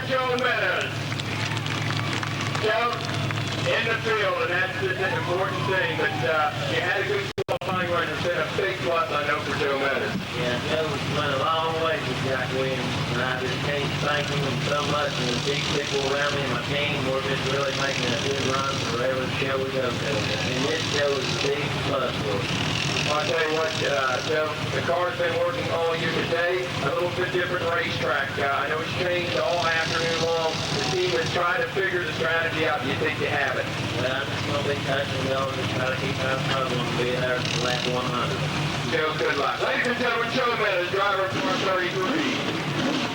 Joe Meadows. Joe, in the field, and that's an important thing, but you had a good qualifying run. It's been a big plus, I know, for Joe Meadows. Yeah, Joe went a long way with Jack Williams, and I just can't thank him so much, and the big people around me and my team, we're just really making a good run for every show we go to. And this show is a big plus for us. I'll tell you what, Joe, the car's been working all year today, a little bit different racetrack. I know it's changed all afternoon long. The team is trying to figure the strategy out. Do you think you have it? Well, I'm just going to be touching the and just try to keep our puzzle and be there for the last 100. Joe, good luck. Ladies and gentlemen, Joe Meadows, driver of car 33.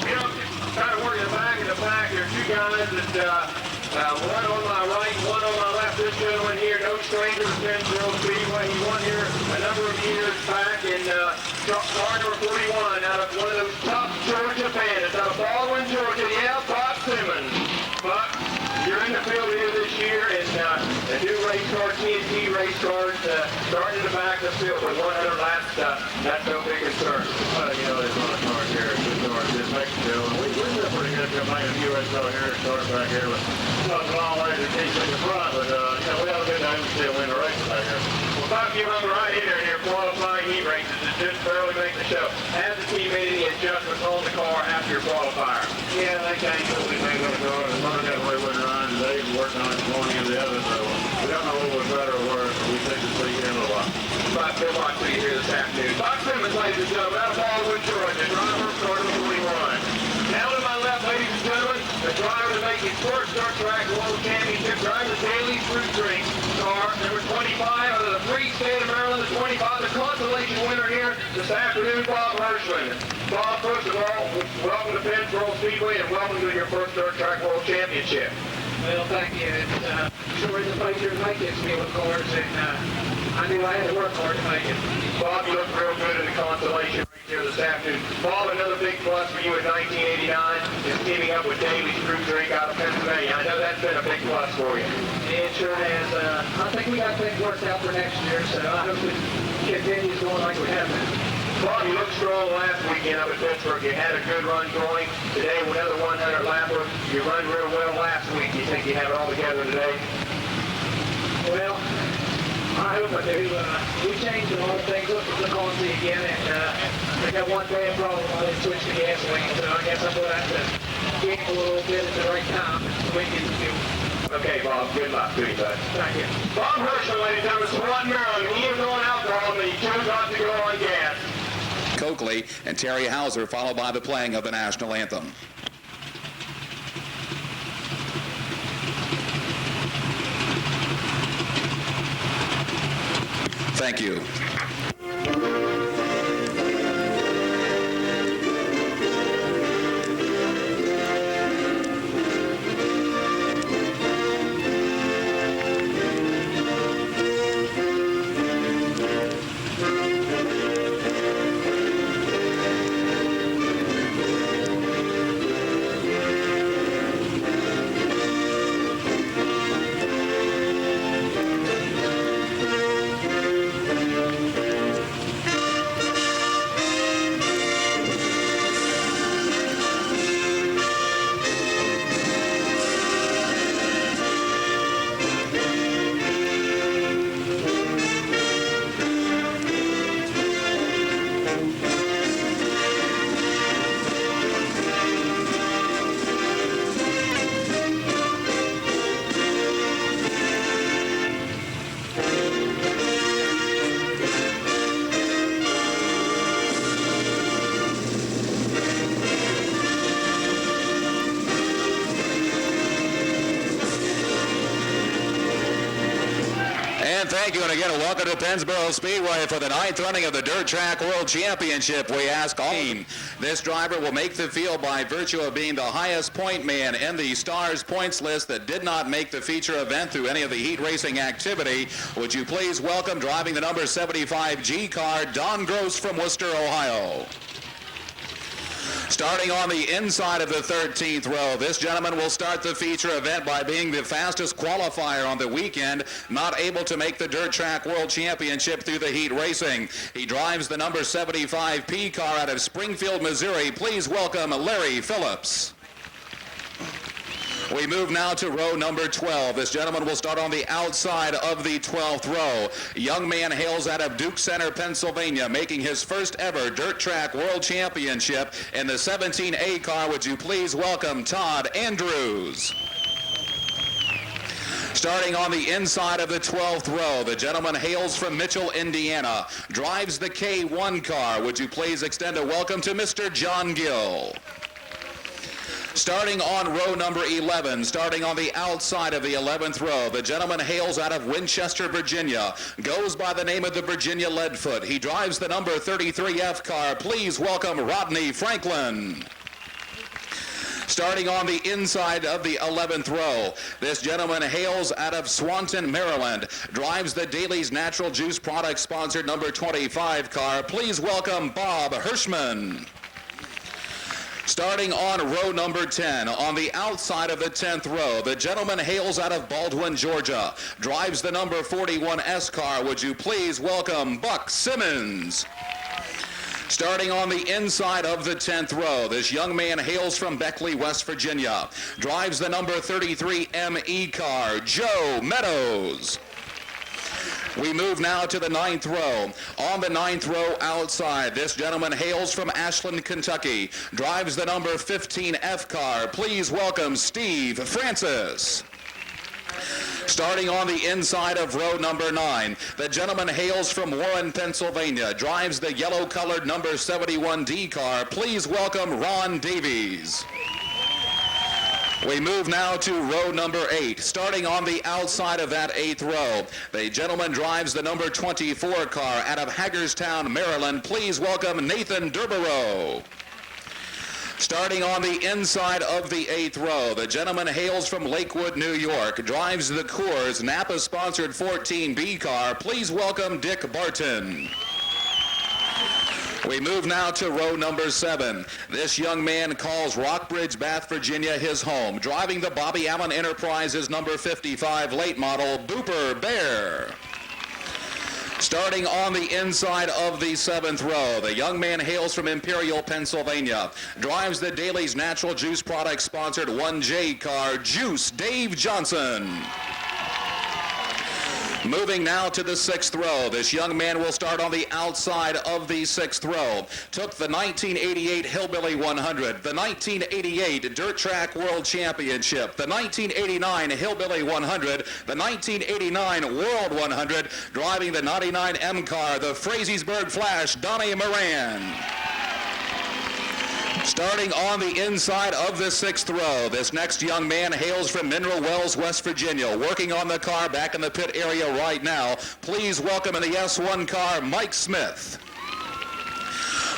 You know, kind of working the back and the back. There are two guys that one on my right, one on my left. This gentleman here, no stranger to Pennsboro Speedway. He won here a number of years back in car number 41 out of one of those top Georgia bandits out of Baldwin, Georgia. Yeah, Bob Simmons. But you're in the field here this year, and the new race car, TNT race cars, starting in the back of the field with 100 laps. That's no big concern. Well, you know, there's a lot of cars here. Good cars in Mexico. We're doing pretty good comparing a few race cars here, starting back here. But a long way to keep in the front, but you know, we have a good time to still win the race back here. Well, Bob, you run right in there in your qualifying heat races. It just barely makes the show. Has the team made any adjustments on the car after your qualifier? Yeah, they changed a few things on the car. The motor got away with Ryan today. He's working on it going into the other. So we don't know what was better or worse. We think it's pretty good in a while. Bob, good luck to you here this afternoon. Bob Simmons, ladies and gentlemen, out of Baldwin, Georgia, driver of car number 21. Now to my left, ladies and gentlemen, the driver to make his first dirt track world championship, driver the Daily Fruit Drink car number 25 out of the free state of Maryland, the 25, the consolation winner here this afternoon, Bob Hirschman. Bob, first of all, welcome to Pennsboro Speedway and welcome to your first dirt track world championship. Well, thank you. It's sure is a pleasure to make this meal, of course, and I knew I had to work hard to make it. Bob, you look real good in the consolation right here this afternoon. Bob, another big plus for you in 1989 is teaming up with Daly's Fruit Drink out of Pennsylvania. I know that's been a big plus for you. It sure has. I think we got things worked out for next year, so I hope it continues going like we have been. Bob, you looked strong last weekend up at Pittsburgh. You had a good run going. Today, another 100 lapper. You run real well last week. You think you have it all together today? Well, I hope I do. We changed a lot of things. Look on to again, and I got one bad problem. I didn't switch to gasoline, so I guess I'm going to have to get a little bit at the right time so we can get the fuel. Okay, Bob. Good luck to you, bud. Thank you. Bob Hirschman, ladies and gentlemen, Swan Maryland. He is on alcohol, but he chose not to go on gas. Coakley and Terry Hauser, followed by the playing of the national anthem. Thank you. Thank you, and again, welcome to Pennsboro Speedway for the 9th running of the Dirt Track World Championship. We ask all. This driver will make the field by virtue of being the highest point man in the Stars points list that did not make the feature event through any of the heat racing activity. Would you please welcome, driving the number 75 G car, Don Gross from Worcester, Ohio. Starting on the inside of the 13th row, this gentleman will start the feature event by being the fastest qualifier on the weekend, not able to make the Dirt Track World Championship through the heat racing. He drives the number 75 P car out of Springfield, Missouri. Please welcome Larry Phillips. We move now to row number 12. This gentleman will start on the outside of the 12th row. Young man hails out of Duke Center, Pennsylvania, making his first ever dirt track world championship in the 17A car. Would you please welcome Todd Andrews? Starting on the inside of the 12th row, the gentleman hails from Mitchell, Indiana, drives the K1 car. Would you please extend a welcome to Mr. John Gill? Starting on row number 11, starting on the outside of the 11th row, the gentleman hails out of Winchester, Virginia, goes by the name of the Virginia Leadfoot. He drives the number 33F car. Please welcome Rodney Franklin. Starting on the inside of the 11th row, this gentleman hails out of Swanton, Maryland, drives the Daly's Natural Juice Product sponsored number 25 car. Please welcome Bob Hirschman. Starting on row number 10, on the outside of the 10th row, the gentleman hails out of Baldwin, Georgia, drives the number 41S car. Would you please welcome Buck Simmons? Starting on the inside of the 10th row, this young man hails from Beckley, West Virginia, drives the number 33 ME car, Joe Meadows. We move now to the 9th row. On the 9th row outside, this gentleman hails from Ashland, Kentucky, drives the number 15F car. Please welcome Steve Francis. Starting on the inside of row number 9, the gentleman hails from Warren, Pennsylvania, drives the yellow-colored number 71D car. Please welcome Ron Davies. We move now to row number 8. Starting on the outside of that 8th row, the gentleman drives the number 24 car out of Hagerstown, Maryland. Please welcome Nathan Durborough. Starting on the inside of the 8th row, the gentleman hails from Lakewood, New York, drives the Coors Napa-sponsored 14B car. Please welcome Dick Barton. We move now to row number 7. This young man calls Rockbridge, Bath, Virginia his home, driving the Bobby Allen Enterprises number 55 late model Booper Bear. Starting on the inside of the 7th row, the young man hails from Imperial, Pennsylvania, drives the Daly's Natural Juice Product sponsored 1J car, Juice Dave Johnson. Moving now to the 6th row, this young man will start on the outside of the 6th row. Took the 1988 Hillbilly 100, the 1988 Dirt Track World Championship, the 1989 Hillbilly 100, the 1989 World 100, driving the 99M car, the Frazeysburg Flash, Donnie Moran. Starting on the inside of the 6th row, this next young man hails from Mineral Wells, West Virginia, working on the car back in the pit area right now. Please welcome in the S1 car, Mike Smith.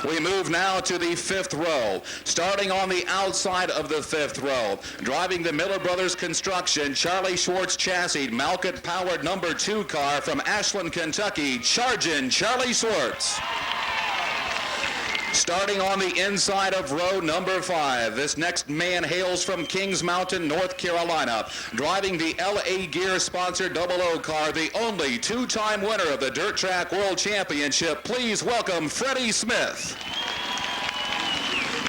We move now to the 5th row. Starting on the outside of the 5th row, driving the Miller Brothers Construction Charlie Schwartz chassis Malkett powered number 2 car from Ashland, Kentucky, charging Charlie Schwartz. Starting on the inside of row number 5, this next man hails from Kings Mountain, North Carolina, driving the LA Gear sponsored 00 car, the only 2-time winner of the Dirt Track World Championship. Please welcome Freddie Smith.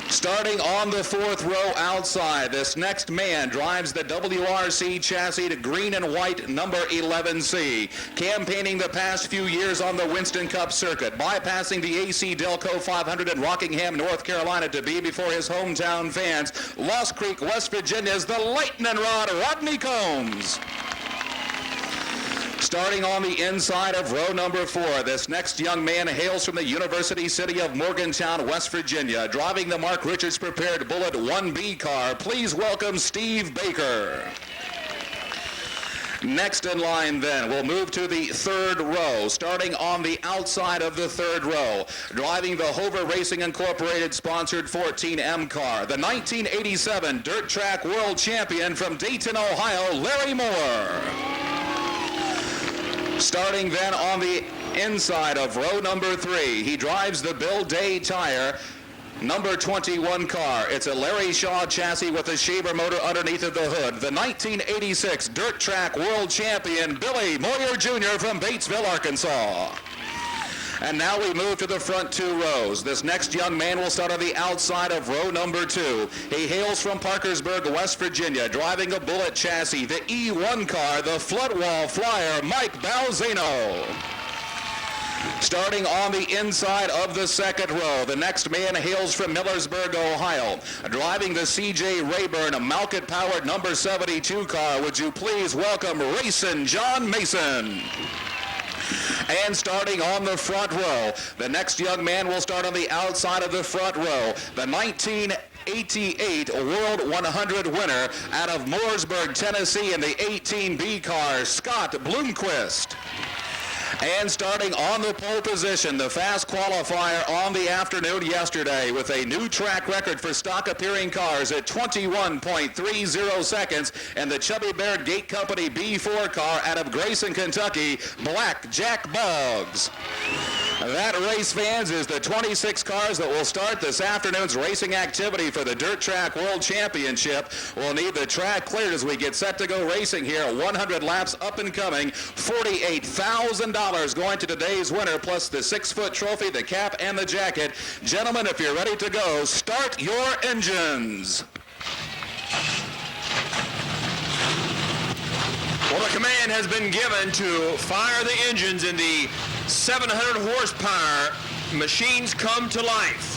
Starting on the 4th row outside, this next man drives the WRC chassis to green and white number 11C, campaigning the past few years on the Winston Cup circuit, bypassing the AC Delco 500 in Rockingham, North Carolina to be before his hometown fans. Lost Creek, West Virginia's the lightning rod, Rodney Combs. Starting on the inside of row number 4, this next young man hails from the University City of Morgantown, West Virginia, driving the Mark Richards prepared Bullet 1B car. Please welcome Steve Baker. Next in line then, we'll move to the 3rd row, starting on the outside of the 3rd row, driving the Hover Racing Incorporated sponsored 14M car, the 1987 Dirt Track World Champion from Dayton, Ohio, Larry Moore. Starting then on the inside of row number 3, he drives the Bill Day Tire number 21 car. It's a Larry Shaw chassis with a Shaver motor underneath of the hood. The 1986 Dirt Track World Champion Billy Moyer Jr. from Batesville, Arkansas. And now we move to the front two rows. This next young man will start on the outside of row number 2. He hails from Parkersburg, West Virginia, driving a Bullet chassis, the E1 car, the Floodwall Flyer, Mike Balzano. Starting on the inside of the second row, the next man hails from Millersburg, Ohio, driving the C.J. Rayburn, a Malkit-powered number 72 car. Would you please welcome Racing John Mason? And starting on the front row, the next young man will start on the outside of the front row, the 1988 World 100 winner out of Mooresburg, Tennessee in the 18B car, Scott Bloomquist. And starting on the pole position, the fast qualifier on the afternoon yesterday with a new track record for stock appearing cars at 21.30 seconds, and the Chubby Bear Gate Company B4 car out of Grayson, Kentucky, Black Jack Boggs. That, race fans, is the 26 cars that will start this afternoon's racing activity for the Dirt Track World Championship. We'll need the track cleared as we get set to go racing here. 100 laps up and coming. $48,000 going to today's winner, plus the 6-foot trophy, the cap, and the jacket. Gentlemen, if you're ready to go, start your engines. Well, the command has been given to fire the engines in the 700 horsepower machines come to life.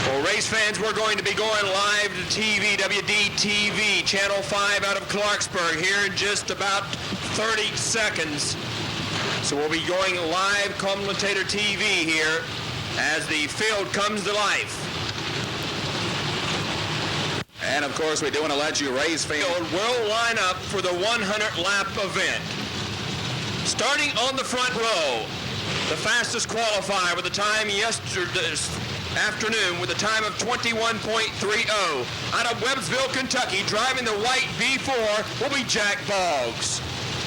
Well, race fans, we're going to be going live to TV, WDTV, Channel 5 out of Clarksburg here in just about 30 seconds. So we'll be going live commentator TV here as the field comes to life. And of course, we do want to let you race fans. We'll line up for the 100-lap event. Starting on the front row, the fastest qualifier with the time yesterday afternoon with a time of 21.30. Out of Webbsville, Kentucky, driving the white V4 will be Jack Boggs.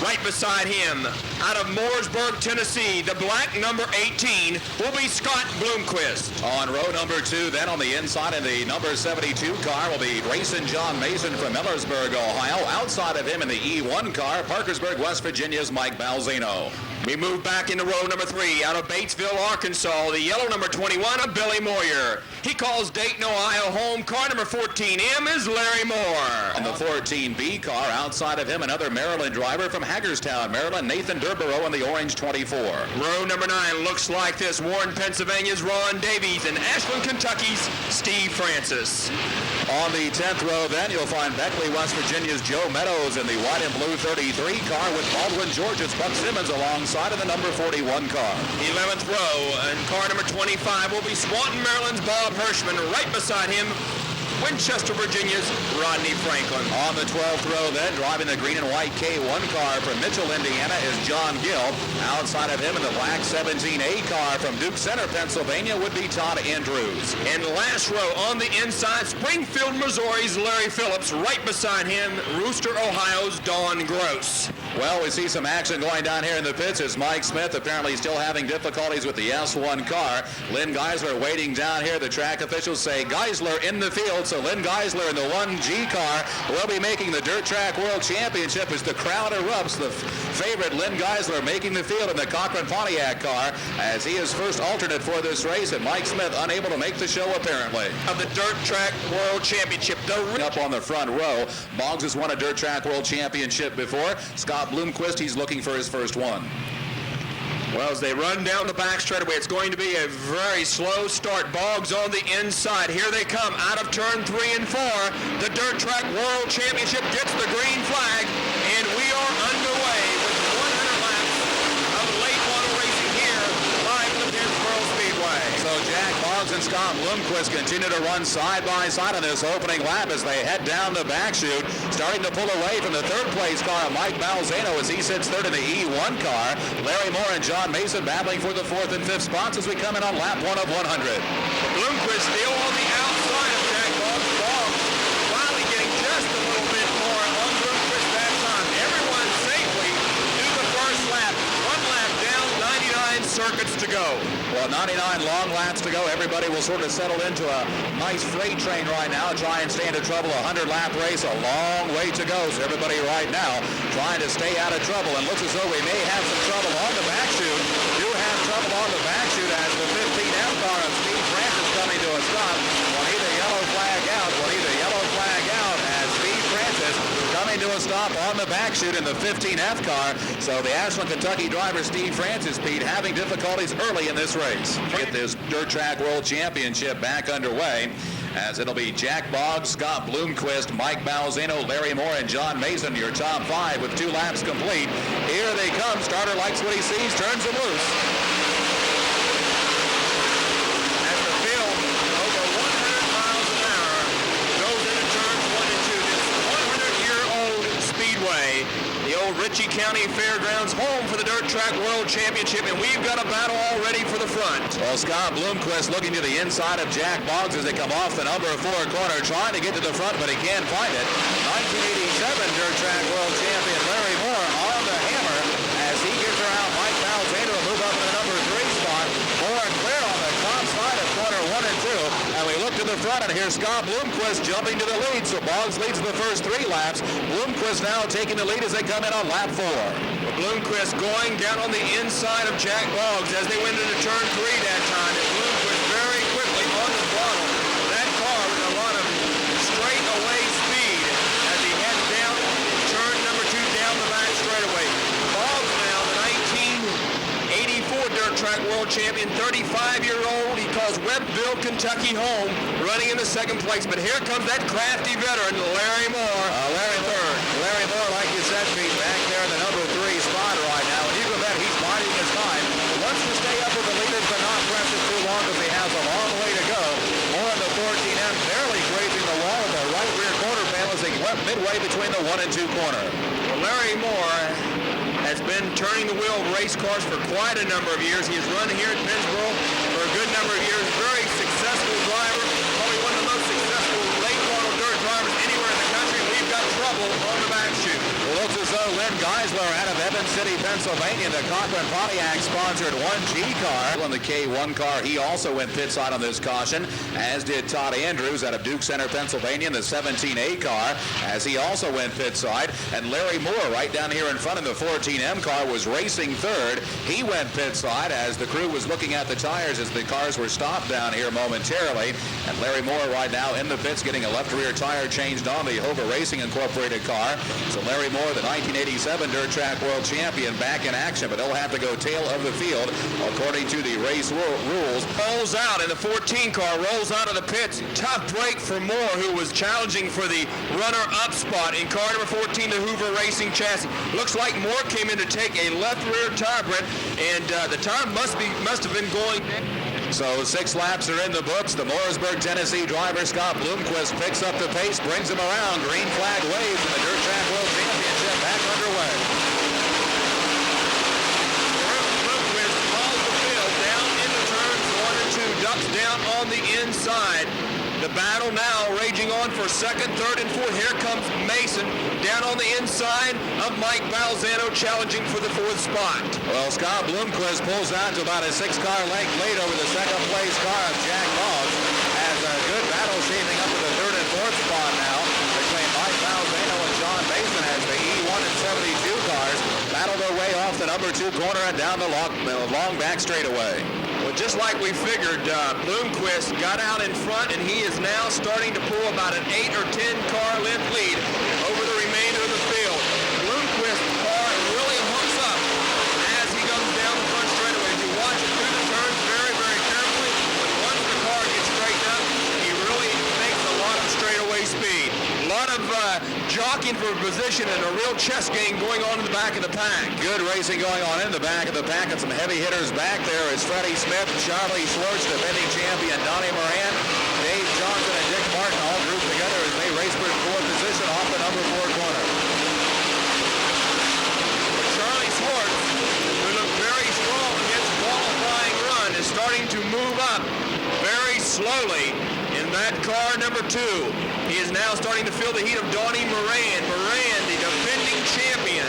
Right beside him, out of Mooresburg, Tennessee, the black number 18 will be Scott Bloomquist. On row number 2, then on the inside of the number 72 car will be Racing John Mason from Millersburg, Ohio. Outside of him in the E1 car, Parkersburg, West Virginia's Mike Balzano. We move back into row number 3, out of Batesville, Arkansas, the yellow number 21 of Billy Moyer. He calls Dayton, Ohio home. Car number 14M is Larry Moore. On the 14B car, outside of him, another Maryland driver from Hagerstown, Maryland, Nathan Durborough in the orange 24. Row number 9 looks like this. Warren, Pennsylvania's Ron Davies and Ashland, Kentucky's Steve Francis. On the 10th row, then, you'll find Beckley, West Virginia's Joe Meadows in the white and blue 33 car with Baldwin, Georgia's Buck Simmons alongside of the number 41 car. 11th row, and car number 25 will be Swanton, Maryland's Bob Hirschman. Right beside him, Winchester, Virginia's Rodney Franklin. On the 12th row, then, driving the green and white K1 car from Mitchell, Indiana, is John Gill. Outside of him in the black 17A car from Duke Center, Pennsylvania, would be Todd Andrews. And the last row on the inside, Springfield, Missouri's Larry Phillips. Right beside him, Rooster, Ohio's Don Gross. Well, we see some action going down here in the pits as Mike Smith apparently still having difficulties with the S1 car. Lynn Geisler waiting down here. The track officials say Geisler in the field, so Lynn Geisler in the 1G car will be making the Dirt Track World Championship as the crowd erupts. The favorite Lynn Geisler making the field in the Cochran Pontiac car as he is first alternate for this race, and Mike Smith unable to make the show apparently. Of the Dirt Track World Championship. Up on the front row, Boggs has won a Dirt Track World Championship before. Scott Bloomquist, he's looking for his first one. Well, as they run down the back straightaway, it's going to be a very slow start. Boggs on the inside. Here they come out of turn 3 and 4. The Dirt Track World Championship gets the green flag, and we are underway with 100 laps of late model racing here live in the Pennsboro Speedway. So Jack Boggs and Scott Bloomquist continue to run side by side on this opening lap as they head down the back chute, starting to pull away from the third place car of Mike Balzano as he sits third in the E1 car. Larry Moore and John Mason battling for the 4th and 5th spots as we come in on lap 1 of 100. Bloomquist still on the outside of Jack Boggs. Boggs finally getting just a little bit more on Bloomquist that time. Everyone safely do the first lap. One lap down, 99 circuits to to go. Well, 99 long laps to go. Everybody will sort of settle into a nice freight train right now, try and stay into trouble. A 100-lap race, a long way to go. So everybody right now trying to stay out of trouble. And looks as though we may have some trouble on the back chute. Do have trouble on the back chute as the 15F car of Steve Francis coming to a stop. We'll need a yellow flag out. We'll need a yellow flag out as Steve Francis coming to a stop on the back chute in the 15F car. So the Ashland, Kentucky driver Steve Francis, Pete, having difficulties early in this race. Get this Dirt Track World Championship back underway, as it'll be Jack Boggs, Scott Bloomquist, Mike Balzano, Larry Moore, and John Mason, your top 5 with 2 laps complete. Here they come. Starter likes what he sees, turns them loose. As the field over 100 miles an hour goes into turns 1 and 2. This 100-year-old Speedway, the old Ritchie County Fairgrounds, home for the Dirt Track World Championship, and we've got a battle already for the front. Well, Scott Bloomquist looking to the inside of Jack Boggs as they come off the number 4 corner, trying to get to the front, but he can't find it. 1987 Dirt Track World Champion Larry Moore on the hammer as he gets around Mike Balzano to move up to the number 3 spot. Moore clear on the top side of corner 1 and 2, and we look to the front, and here's Scott Bloomquist jumping to the lead. So Boggs leads the first 3 laps. Bloomquist now taking the lead as they come in on lap 4. Bloomquist going down on the inside of Jack Boggs as they went into turn 3 that time, and Bloomquist very quickly on the throttle. That car with a lot of straightaway speed as he heads down turn number 2 down the back straightaway. Boggs now, the 1984 Dirt Track World Champion, 35-year-old. He calls Webbville, Kentucky home, running in the 2nd place. But here comes that crafty veteran, Larry Moore. Larry Moore, like you said, Pete, back there in the number 3 spot right now. And you can bet he's biding his time. He wants to stay up with the leaders, but not press it too long because he has a long way to go. Moore in the 14M, barely grazing the wall of the right rear quarter panel as they went midway between the 1 and 2 corner. Well, Larry Moore has been turning the wheel of race cars for quite a number of years. He has run here at Pennsboro for a good number of years. Very successful driver, probably one of the most successful late model dirt drivers anywhere in the country. We've got trouble on the back chute. It looks as though Lynn Geisler out of Evans City, Pennsylvania, the Cochran Pontiac sponsored 1G car. On the K1 car, he also went pit side on this caution, as did Todd Andrews out of Duke Center, Pennsylvania, in the 17A car, as he also went pit side. And Larry Moore, right down here in front of the 14M car, was racing 3rd. He went pit side as the crew was looking at the tires as the cars were stopped down here momentarily. And Larry Moore right now in the pits getting a left rear tire changed on the Hova Racing Incorporated car. So Larry Moore, the 1987 Dirt Track World Champion, back in action, but he'll have to go tail of the field according to the race rules. Rolls out in the 14 car, rolls out of the pits. Tough break for Moore, who was challenging for the runner-up spot in car number 14, the Hoover Racing chassis. Looks like Moore came in to take a left rear tire, Brent, and the tire must have been going. So 6 laps are in the books. The Mooresburg, Tennessee driver Scott Bloomquist picks up the pace, brings him around. Green flag waves, and the Dirt Track World Championship back underway. Bloomquist hauls the field down into turns 1 and 2, ducks down on the inside. The battle now raging on for 2nd, 3rd, and 4th. Here comes Mason down on the inside of Mike Balzano, challenging for the 4th spot. Well, Scott Bloomquist pulls out to about a 6-car length lead over the 2nd place car of Jack Boggs. Has a good battle shaping up to the 3rd and 4th spot now between Mike Balzano and John Mason as the E1 and 72 cars battle their way off the number 2 corner and down the long back straightaway. Well, just like we figured, Bloomquist got out in front, and he is now starting to pull about an 8 or 10 car length lead over the remainder of the field. Bloomquist's car really hooks up as he goes down the front straightaway. If you watch it through the turns very, very carefully, but once the car gets straightened up, he really makes a lot of straightaway speed. A lot of jockeying for position and a real chess game going on in the back of the pack. Good racing going on in the back of the pack, and some heavy hitters back there is Freddie Smith, Charlie Schwartz, defending champion Donnie Moran, Dave Johnson, and Dick Martin all grouped together as they race for 4th position off the number 4 corner. Charlie Schwartz, who looked very strong against qualifying run, is starting to move up very slowly in that car number 2. He is now starting to feel the heat of Donnie Moran. Moran, the defending champion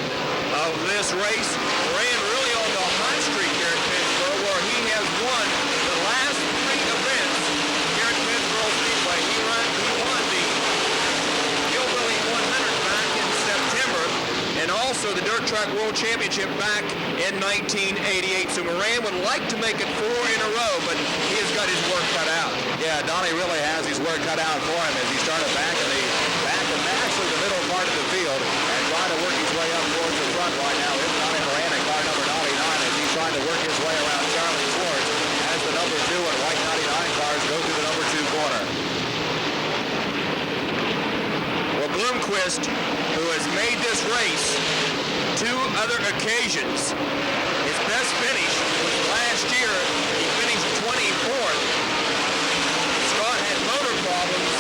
of this race. Moran really on the hot streak here at Pennsboro, where he also the Dirt Track World Championship back in 1988. So Moran would like to make it 4 in a row, but he has got his work cut out. Yeah, Donnie really has his work cut out for him as he started back in actually the middle part of the field and trying to work his way up towards the front right now. It's Donnie Moran in car number 99 as he's trying to work his way around Charlie Schwartz as the number 2 and white 99 cars go through the number 2 corner. Well, Bloomquist, who has made this race 2 other occasions, his best finish was last year. He finished 24th. Scott had motor problems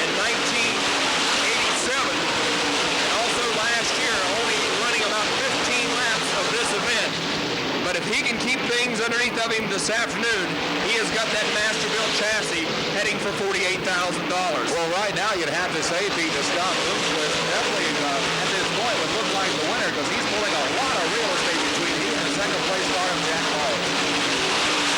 in 1987, and also last year only running about 15 laps of this event. But if he can keep things underneath of him this afternoon, he has got that Masterbuilt chassis heading for $48,000. Well, right now you'd have to say, Pete, that Scott Bloomquist definitely at this point would look like the winner because he's pulling a lot of real estate between he and the second place car of Jack Paul.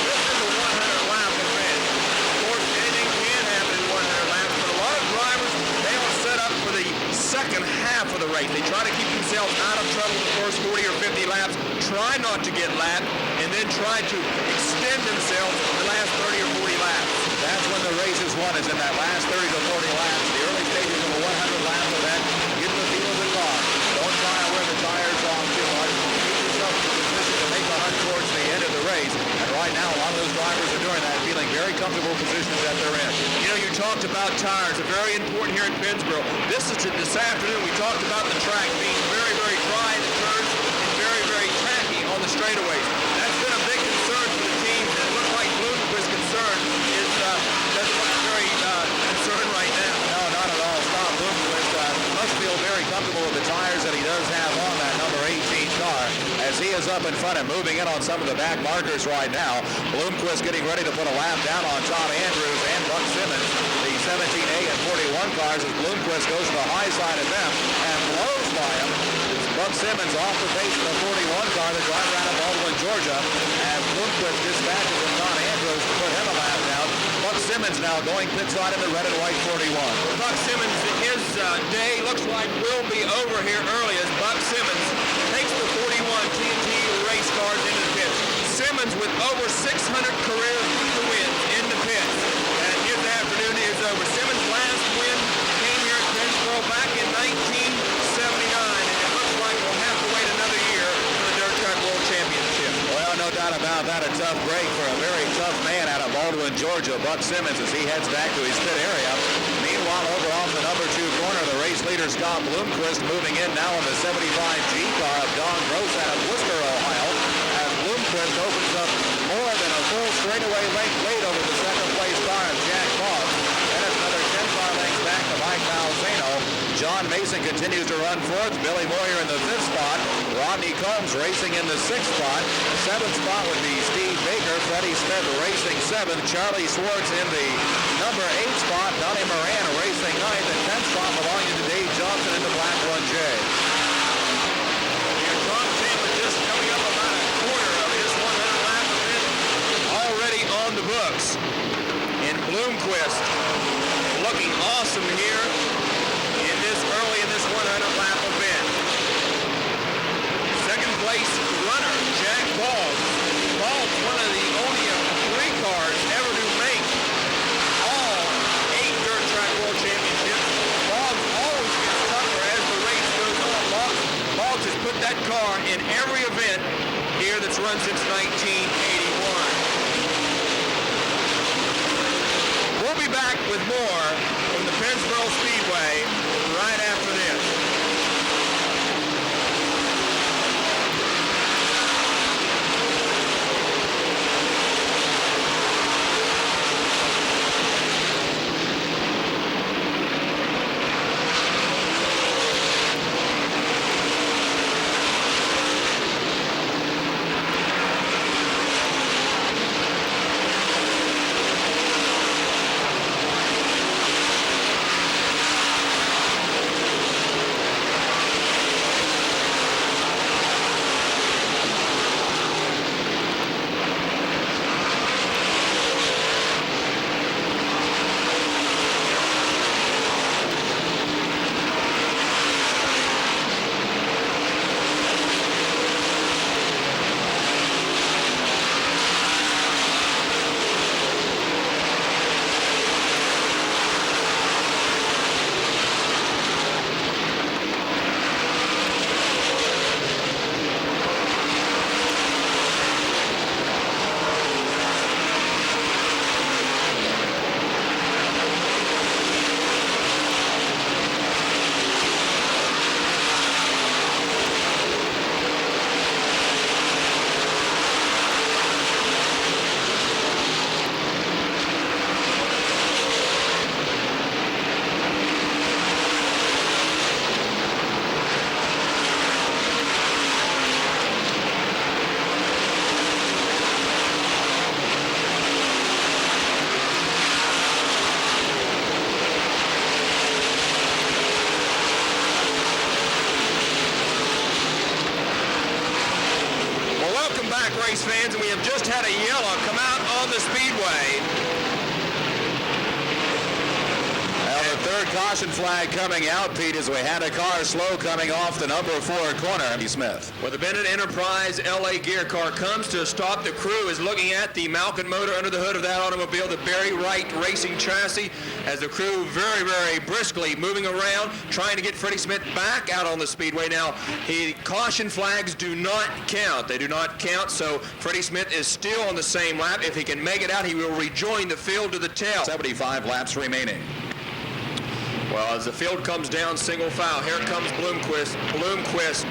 This is a 100-lap event. Of course, anything can happen in 100 laps, but a lot of drivers, they will set up for the second half of the race. They try to keep themselves out of trouble the first 40 or 50 laps, try not to get lapped, and then try to extend themselves the last 30 or 40 laps. That's when the race is won, is in that last 30 to 40 laps. The early stages of a 100-lap event, get in the field of the car. Don't try to wear the tires off too much. Keep yourself in position to make a hunt towards the end of the race. And right now, a lot of those drivers are doing that, feeling very comfortable positions that they're in. You know, you talked about tires. They're very important here in Pennsboro. This afternoon, we talked about the track being very, very dry in the turns and very, very tacky on the straightaways. That's been a big concern for the team, and it looks like Bloomquist's concern doesn't look very concerned right now. No, not at all. Scott Bloomquist must feel very comfortable with the tires that he does have on that number 18 car as he is up in front and moving in on some of the back markers right now. Bloomquist getting ready to put a lap down on Tom Andrews and Buck Simmons, the 17A and 41 cars, as Bloomquist goes to the high side of them and blows by him. Buck Simmons off the pace of the 41 car, the driver out of Baldwin, Georgia, as Bloomquist dispatches of Tom Andrews to put him a lap down. Buck Simmons now going pit side in the red and white 41. Buck Simmons, his day looks like will be over here early as Buck Simmons takes the 41 TNT race cars into the pits. Simmons with over 600 career wins in the pits. And his afternoon is over. Simmons' last win came here at Pennsboro back in 1979, and it looks like we'll have to wait another year for the Dirt Track World Championship. Well, no doubt about that. A tough break for a very tough man out of Baldwin, Georgia, Buck Simmons, as he heads back to his pit area. Meanwhile, over off the number 2 corner, the race leader Scott Bloomquist moving in now in the 75G car of Don Gross out of Worcester, Ohio, as Bloomquist opens up more than a full straightaway length lead over the second place car of Jack Boggs. Then it's another 10 car lengths back to Mike Malzano. John Mason continues to run 4th. Billy Moyer in the 5th spot. Rodney Combs racing in the 6th spot. 7th spot would be Steve Baker. Freddie Smith racing 7th. Charlie Schwartz in the number 8 spot. Donnie Moran racing 9th. And 10th spot belonging to Dave Johnson in the black 1J. Tom Taylor just coming up about a quarter of his 100-lap event already on the books. And Bloomquist looking awesome here early in this 100-lap event. Second place runner, Jack Boggs. Boggs, one of the only 3 cars ever to make all 8 Dirt Track World Championships. Boggs always gets tougher as the race goes on. Boggs has put that car in every event here that's run since 1981. We'll be back with more from the Pennsboro Speedway right after this. track race fans, and we have just had a yellow come out on the speedway. Now the third caution flag coming out, Pete, as we had a car slow coming off the number 4 corner. Smith. Well, the Bennett Enterprise LA gear car comes to a stop. The crew is looking at the Malkin motor under the hood of that automobile, the Barry Wright racing chassis, as the crew very, very briskly moving around, trying to get Freddie Smith back out on the speedway. Now, caution flags do not count. They do not count, so Freddie Smith is still on the same lap. If he can make it out, he will rejoin the field to the tail. 75 laps remaining. Well, as the field comes down single file, here comes Bloomquist. Bloomquist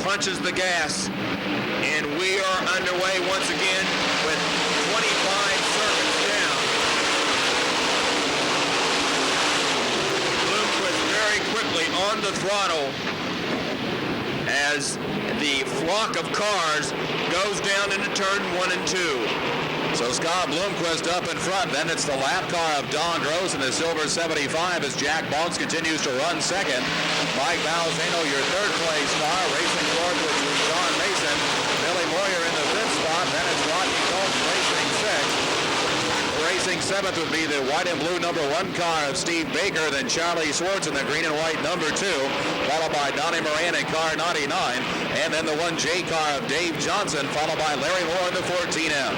punches the gas, and we are underway once again with 25 circuits down. Bloomquist very quickly on the throttle as the flock of cars goes down into turn 1 and 2. So Scott Bloomquist up in front. Then it's the lap car of Don Gross in the silver 75 as Jack Boggs continues to run second. Mike Balzano, your third place car, racing fourth with John Mason. Billy Moyer in the fifth spot. Then it's Rodney Colton racing sixth. Racing seventh would be the white and blue number 1 car of Steve Baker. Then Charlie Swartz in the green and white number 2, followed by Donnie Moran in car 99. And then the 1J car of Dave Johnson, followed by Larry Moore in the 14M.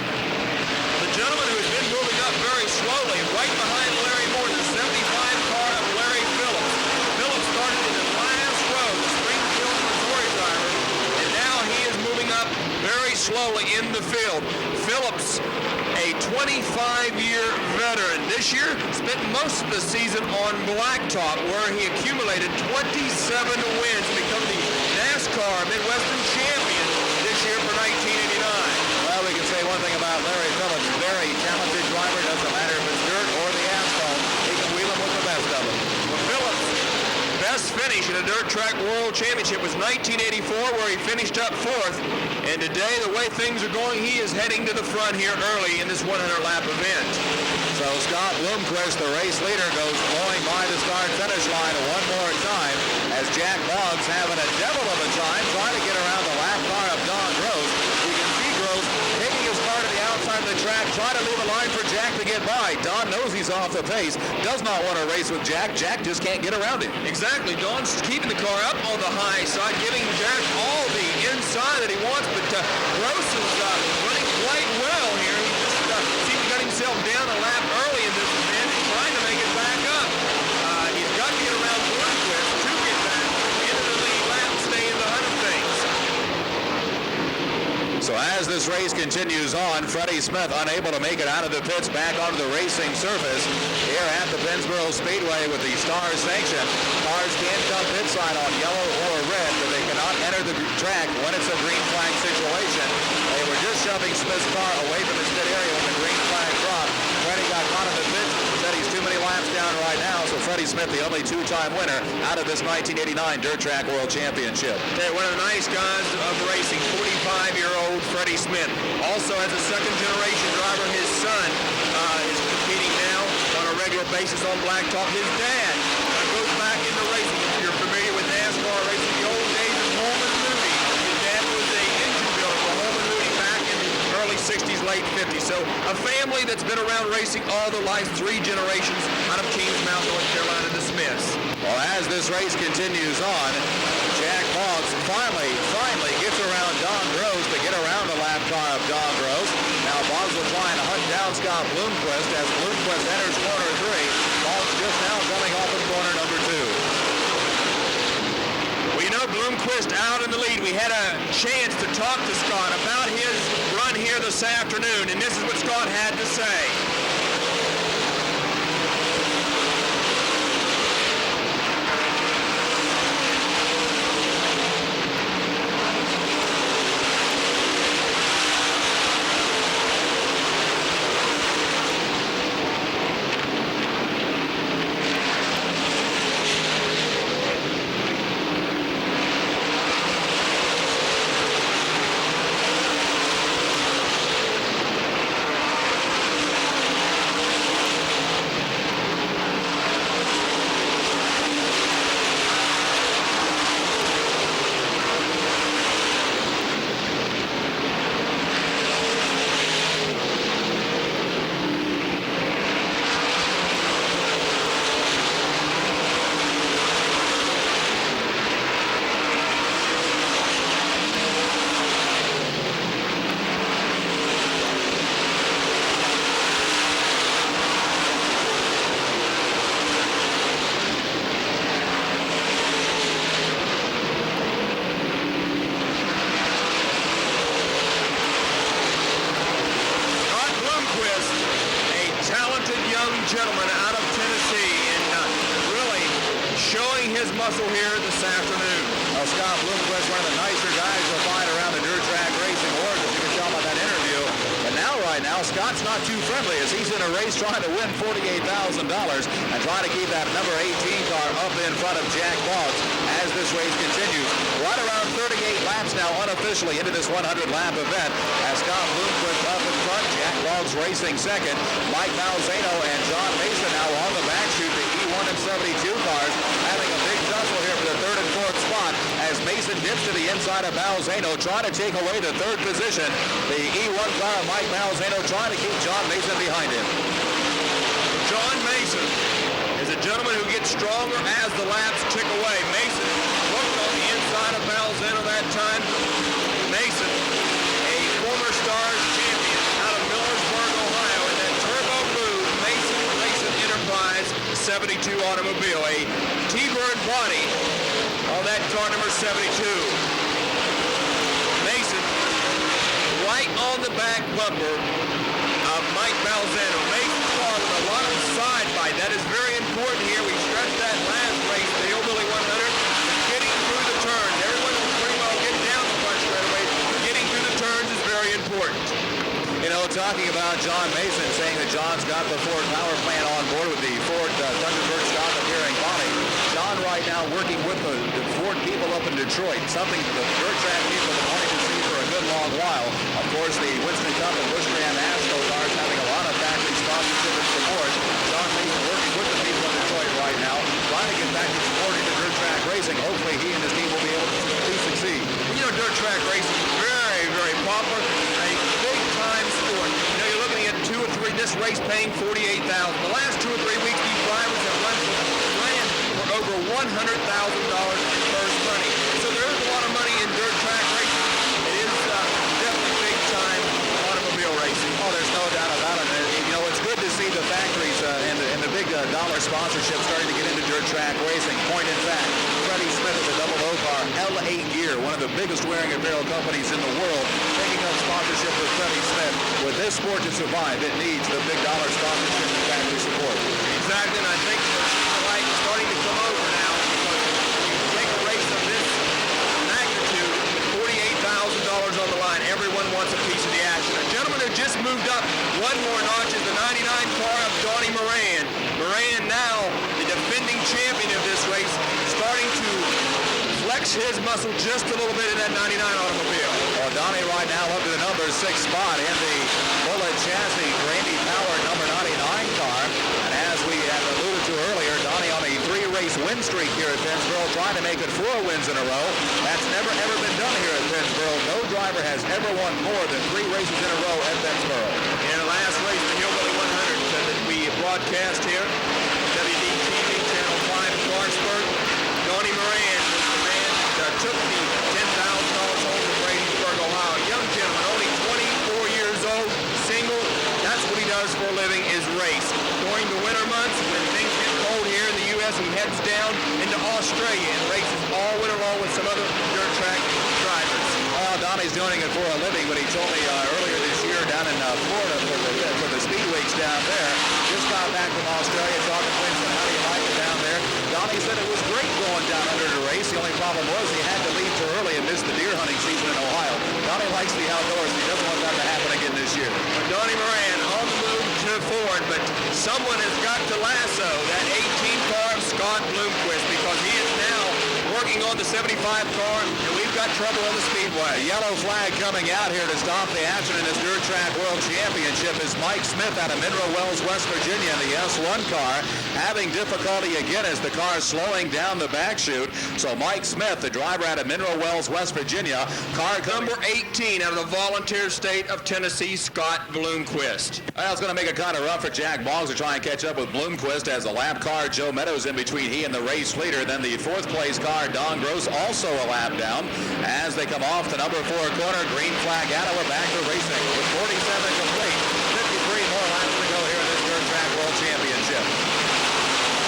Gentleman who has been moving up very slowly, right behind Larry Moore, the 75 car of Larry Phillips. Phillips started in the last row, the Springfield, Missouri driver, and now he is moving up very slowly in the field. Phillips, a 25-year veteran. This year, spent most of the season on Blacktop, where he accumulated 27 wins and become the NASCAR Midwestern champion this year for 1989. Well, we can say one thing about Larry Phillips. Very talented driver. Doesn't matter if it's dirt or the asphalt. He can wheel them with the best of them. Well, Phillips' best finish in a dirt track world championship was 1984, where he finished up 4th. And today, the way things are going, he is heading to the front here early in this 100-lap event. So Scott Bloomquist, the race leader, goes blowing by the start-finish line one more time as Jack Boggs having a devil of a time trying to get around the lap car of Don Gross. You can see Gross taking his car to the outside of the track, trying to leave a line for Jack to get by. Don knows he's off the pace, does not want to race with Jack. Jack just can't get around him. Exactly. Don's keeping the car up on the high side, giving Jack all the inside that he wants, but Gross is running quite well here. He just seems to got himself down a lap early in this event and trying to make it back up. He's got to get around Bloomquist to get back into the lead lap and stay in the hunt of things. So as this race continues on, Freddie Smith unable to make it out of the pits back onto the racing surface here at the Pennsboro Speedway with the star sanction. Cars can come pit side on yellow or red, but they cannot enter the track when it's a green flag situation. They were just shoving Smith's car away from his pit area when the green flag dropped. Freddie got caught in the pits, said he's too many laps down right now, so Freddie Smith, the only 2-time winner out of this 1989 Dirt Track World Championship. Okay, one of the nice guys of racing, 45-year-old Freddie Smith. Also has a second-generation driver. His son is competing now on a regular basis on Blacktop. His dad goes back into racing. If you're familiar with NASCAR racing, the old days of Holman Moody. His dad was a engine builder for Holman Moody back in the early 60s, late 50s. So a family that's been around racing all their lives, 3 generations out of Kings Mountain, North Carolina, the Smiths. Well, as this race continues on, Jack Boggs finally gets around Don Gross to get around the lap car of Don Gross. Now Boggs will try and hunt down Scott Bloomquist as Bloomquist enters corner 3. Boggs just now coming off of corner number 2. Well, you know, Bloomquist out in the lead. We had a chance to talk to Scott about his run here this afternoon, and this is what Scott had to say. muscle here this afternoon. Well, Scott Bloomquist, one of the nicer guys you'll find around the dirt track racing world, as you can tell by that interview. But now, right now, Scott's not too friendly as he's in a race trying to win $48,000 and trying to keep that number 18 car up in front of Jack Boggs as this race continues. Right around 38 laps now unofficially into this 100-lap event as Scott Bloomquist up in front, Jack Boggs racing second, Mike Malzano and John Mason now on the back chute, the E1 and 72 cars having a big tussle here for the third and fourth spot as Mason dips to the inside of Malzano trying to take away the third position. The E1 car, Mike Malzano, trying to keep John Mason behind him. John Mason is a gentleman who gets stronger as the laps tick away. Mason looked on the inside of Malzano that time. Mason, a former Stars champion out of Millersburg, Ohio, in that turbo blue Mason Racing Enterprise 72 automobile. A T-Bird body on that car number 72. Mason right on the back bumper of Mike Malzano. Mason's car with a lot of side bite. That is very important here. We stressed that last race, the Hillbilly 100, getting through the turns. Everyone will pretty well get down the front straightaway. Getting through the turns is very important. You know, talking about John Mason, saying that John's got the Ford power plant on board with the Ford Thunderbird stock appearing body. John right now working with the Ford people up in Detroit, something the dirt track people have wanted to see for a good long while. Of course, the Winston Cup and Busch Grand Astro cars having a lot of factory sponsorship and support. John Mason working with the people in Detroit right now, trying to get back to supporting the dirt track racing. Hopefully he and his team will be able to succeed. You know, dirt track racing is very, very popular. A big-time sport. You know, you're looking at this race paying $48,000. The last 2 or 3 weeks, these drivers have run for over $100,000 in purse money. So there is a lot of money in dirt track racing. It is definitely big-time automobile racing. Oh, there's no doubt about it. You know, it's good to see the factories and the big dollar sponsorship starting to get into dirt track racing. Point in fact, Freddie Smith is a double O car, L8 Gear, one of the biggest wearing apparel companies in the world, taking up sponsorship for Freddie Smith. With this sport to survive, it needs the big dollar sponsorship and factory support. Exactly, and I think the light is starting to come over now because you take a race of this magnitude, $48,000 on the line. Everyone wants a piece of the action. A gentleman who just moved up one more notch is the 99 car of Donnie Moran. Moran now the defending champion of this race, starting to flex his muscle just a little bit in that 99 automobile. Well, Donnie right now up to the number 6 spot in the Bullet Chassis Randy Power number 99 car. And as we had alluded to earlier, Donnie on a 3-race win streak here at Pennsboro, trying to make it 4 wins in a row. That's never ever been done here at Pennsboro. No driver has ever won more than 3 races in a row at Pennsboro. In the last race, the Hillbilly 100 that we broadcast here, WDTV Channel 5 Clarksburg, Donnie Moran was the man that took the $10,000 home from Bradysburg, Ohio. A young gentleman, only 24 years old, single. That's what he does for a living, is race. During the winter months, when things get cold here in the U.S., he heads down into Australia and races all winter long with some other dirt track drivers. Well, Donnie's doing it for a living, but he told me earlier this year down in Florida for the Speedways down there, just got back from Australia, talking to Winston, how do you like it down there? Donnie said it was great going down under the race. The only problem was he had to leave too early and miss the deer hunting season in Ohio. Donnie likes the outdoors, and he doesn't want that to happen again this year. Donnie Moran on the move to Ford, but someone has got to lasso that 18 car of Scott Bloomquist because he is now working on the 75 car, and we've got trouble on the Speedway. A yellow flag coming out here to stop the action in this Dirt Track World Championship is Mike Smith out of Mineral Wells, West Virginia in the S1 car, having difficulty again as the car is slowing down the back chute. So Mike Smith, the driver out of Mineral Wells, West Virginia, car number 18 out of the volunteer state of Tennessee, Scott Bloomquist. Well, it's going to make it kind of rough for Jack Boggs to try and catch up with Bloomquist as the lap car, Joe Meadows, in between he and the race leader. Then the 4th place car, Don Gross, also a lap down. As they come off the number 4 corner, green flag out, and we're back to racing with 47 complete. 53 more laps to go here in this Dirt Track World Championship.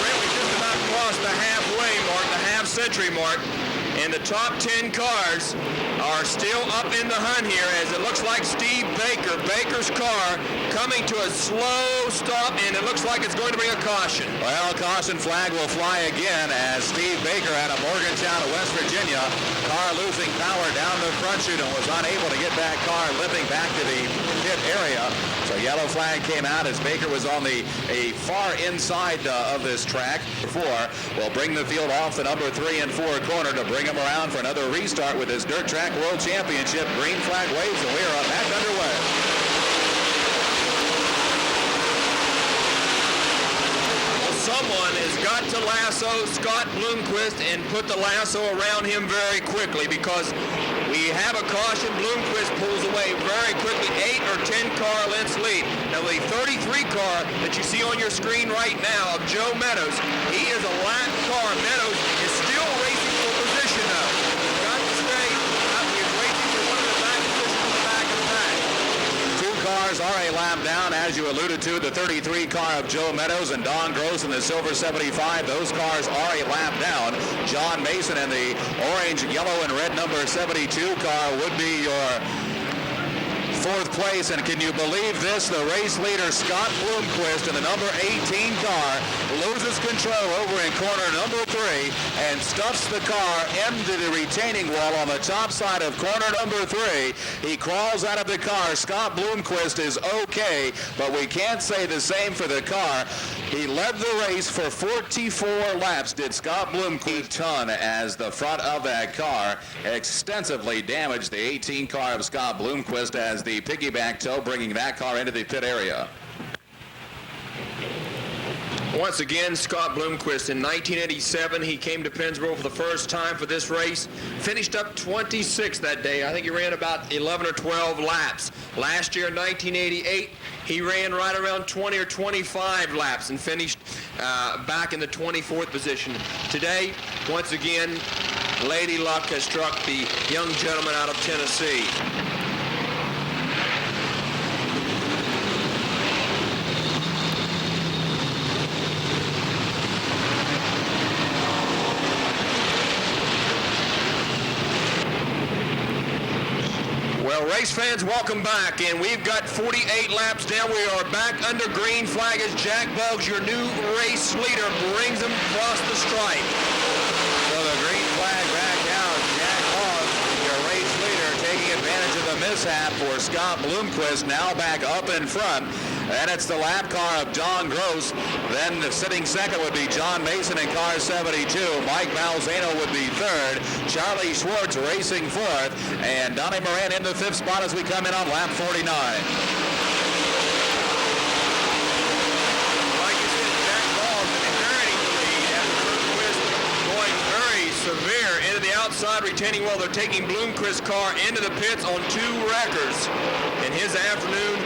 We just about crossed the halfway mark, the half-century mark. And the top 10 cars are still up in the hunt here as it looks like Steve Baker's car coming to a slow stop, and it looks like it's going to bring a caution. Well, caution flag will fly again as Steve Baker out of Morgantown, West Virginia. Car losing power down the front chute and was unable to get that car limping back to the pit area. So yellow flag came out as Baker was on the far inside of this track. 4 will bring the field off the number 3 and 4 corner to bring him around for another restart with this Dirt Track World Championship. Green flag waves and we are back underway. Someone has got to lasso Scott Bloomquist and put the lasso around him very quickly because we have a caution. Bloomquist pulls away very quickly, 8 or 10 car lengths lead. Now the 33 car that you see on your screen right now of Joe Meadows, he is a lap car. Meadows is still racing for position though. He's got to stay up. He's racing for one of the back positions in the back of the pack. 2 cars are a lap down, as you alluded to, the 33 car of Joe Meadows and Don Gross in the silver 75. Those cars are a lap down. John Mason and the orange, yellow, and red number 72 car would be your 4th place. And can you believe this? The race leader, Scott Bloomquist, in the number 18 car, loses control over in corner number 3 and stuffs the car into the retaining wall on the top side of corner number 3. He crawls out of the car. Scott Bloomquist is okay, but we can't say the same for the car. He led the race for 44 laps, did Scott Bloomquist, ton as the front of that car extensively damaged the 18 car of Scott Bloomquist as the piggyback tow bringing that car into the pit area. Once again, Scott Bloomquist in 1987, he came to Pennsboro for the first time for this race, finished up 26th that day. I think he ran about 11 or 12 laps. Last year in 1988, he ran right around 20 or 25 laps and finished back in the 24th position. Today, once again, Lady Luck has struck the young gentleman out of Tennessee. Well, race fans, welcome back, and we've got 48 laps down. We are back under green flag as Jack Boggs, your new race leader, brings them across the stripe. So the green flag back out. Jack Boggs, your race leader, taking advantage of the mishap for Scott Bloomquist, now back up in front. And it's the lap car of Don Gross. Then sitting second would be John Mason in car 72. Mike Malzano would be third. Charlie Schwartz racing fourth. And Donnie Moran in the 5th spot as we come in on lap 49. Severe into the outside retaining wall. They're taking Bloomquist's car into the pits on 2 wreckers. And his afternoon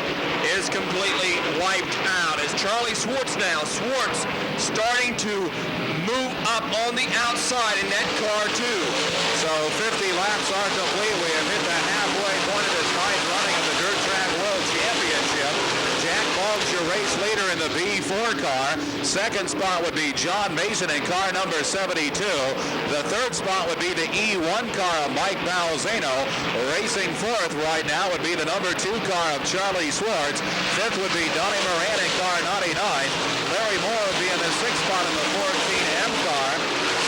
is completely wiped out. As Charlie Schwartz now, Schwartz starting to move up on the outside in that car too. So 50 laps are complete. We have hit the halfway point of this ninth running of the Dirt Track World Championship. Jack Boggs, your race leader in the B4 car. Second spot would be John Mason in car number 72. The third spot would be the E1 car of Mike Malzano. Racing fourth right now would be the number 2 car of Charlie Schwartz. Fifth would be Donnie Moran in car 99. Larry Moore would be in the 6th spot in the 14M car.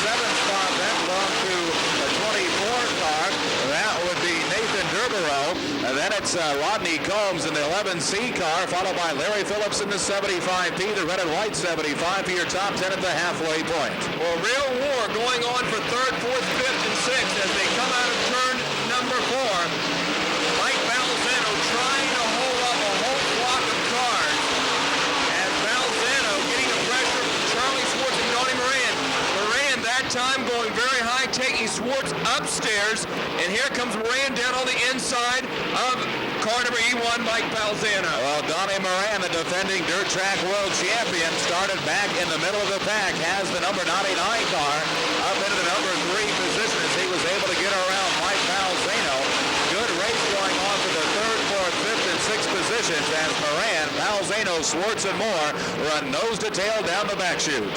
7th spot then belonged to the 24 car. That would be Nathan Durborough. And then it's Rodney Combs in the 11C car, followed by Larry Phillips in the 75P, the red and white 75 for your top 10 at the halfway point. Well, real war going on for 3rd, 4th, 5th, and 6th as they come out of turn number 4. Mike Malzano trying to hold up a whole block of cars. As Malzano getting the pressure from Charlie Schwartz and Donnie Moran. Moran that time going very high, taking Schwartz upstairs. And here comes Moran down on the inside of car number E1, Mike Malzano. Well, Donnie Moran, the defending Dirt Track World Champion, started back in the middle of the pack, has the number 99 car up into the number 3 position as he was able to get around Mike Malzano. Good race going on for the 3rd, 4th, 5th, and 6th positions as Moran, Malzano, Schwartz, and Moore run nose to tail down the back chute.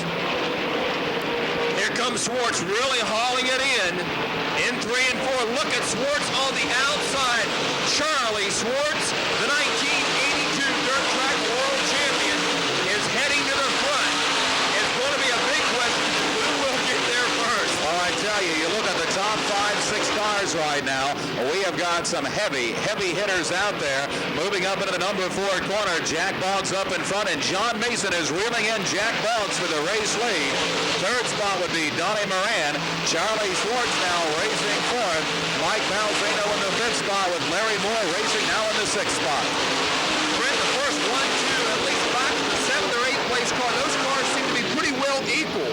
Here comes Schwartz really hauling it in. look at Swartz on the outside. Charlie Swartz, the 1982 dirt track world champion, is heading to the front. It's going to be a big question. Who will get there first? Well, I tell you, you look at the top 5, 6 cars right now. We have got some heavy hitters out there. Moving up into the number 4 corner, Jack Boggs up in front, and John Mason is reeling in Jack Boggs for the race lead. Third spot would be Donnie Moran. Charlie Swartz now racing fourth. Mike Balzano in the 5th spot with Larry Moore racing now in the 6th spot. Brent, the first 1, 2, at least 5 to the 7th or 8th place car, those cars seem to be pretty well equal.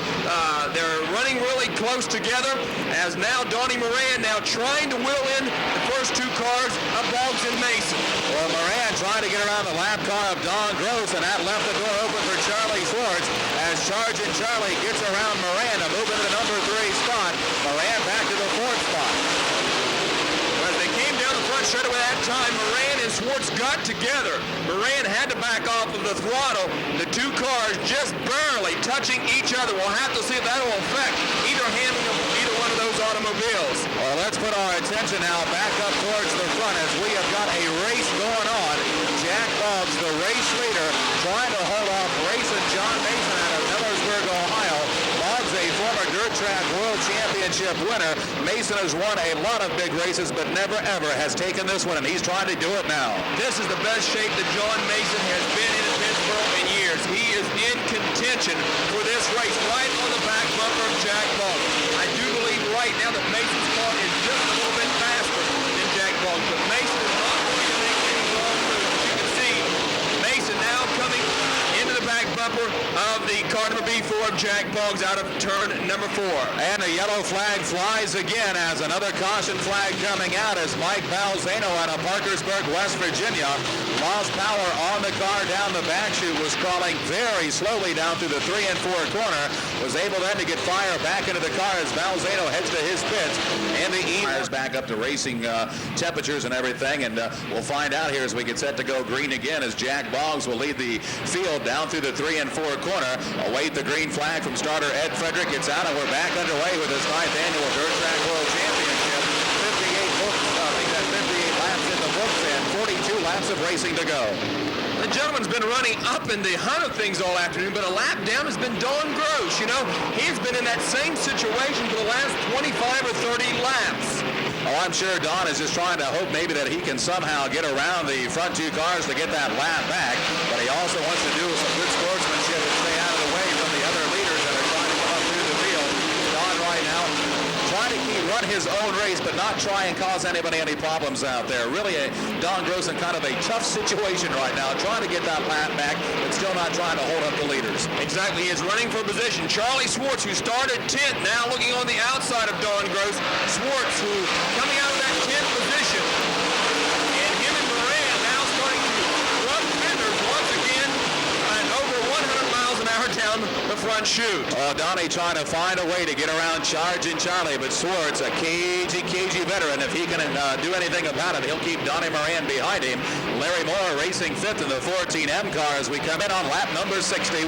They're running really close together, as now Donnie Moran now trying to wheel in the first 2 cars of Boggs and Mason. Well, Moran trying to get around the lap car of Don Gross, and that left the door open for Charlie Swartz as Sergeant Charlie gets around Moran to move into the number 3 spot. Moran back to the 4th spot. As they came down the front straightaway that time, Moran and Swartz got together. Moran had to back off of the throttle. The 2 cars just barely touching each other. We'll have to see if that will affect either handling of either one of those automobiles. Well, let's put our attention now back up towards the front as we have got a race going on. Jack Boggs, the race leader, trying to hold off racing John Mason out of Millersburg, Ohio. Boggs, a former dirt track world championship winner. Mason has won a lot of big races, but never ever has taken this one, and he's trying to do it now. This is the best shape that John Mason has been in Pennsboro in years. He is in contention for this race right on the back bumper of Jack Boggs. I do believe right now that Mason's car is just a little bit faster than Jack Boggs, but Mason is not going to make any wrong moves. You can see Mason now coming into the back bumper of the car number B4 of Jack Boggs out of turn number 4. And the yellow flag flies again as another caution flag coming out as Mike Balzano out of Parkersburg, West Virginia, lost power on the car down the back chute, was crawling very slowly down through the 3 and 4 corner, was able then to get fire back into the car as Balzano heads to his pits, and the fires back up to racing temperatures and everything, and we'll find out here as we get set to go green again as Jack Boggs will lead the field down through the 3 and 4 corner, await the green flag from starter Ed Frederick. Gets out, and we're back underway with this 9th annual Dirt Track World Championship. 58 books, I think that's 58 laps in the books and 42 laps of racing to go. The gentleman's been running up in the hunt of things all afternoon, but a lap down has been Don Gross. You know, he's been in that same situation for the last 25 or 30 laps. Oh, I'm sure Don is just trying to hope maybe that he can somehow get around the front 2 cars to get that lap back, but he also wants to do some good sportsmanship and stay out of the way from the other leaders that are trying to come up through the field. Don right now trying to run his own race, but not try and cause anybody any problems out there. Really, Don Gross in kind of a tough situation right now, trying to get that lap back, but still not trying to hold up the leaders. Exactly, he is running for position. Charlie Swartz, who started 10th, now looking on the outside of Don Gross. Swartz, who coming out of that 10th position, and him and Moran now starting to rub fenders once again, and over 100 miles an hour down the front chute. Donnie trying to find a way to get around Charging Charlie, but Swartz, a cagey veteran. If he can do anything about it, he'll keep Donnie Moran behind him. Larry Moore racing 5th in the 14M car as we come in on lap number 61.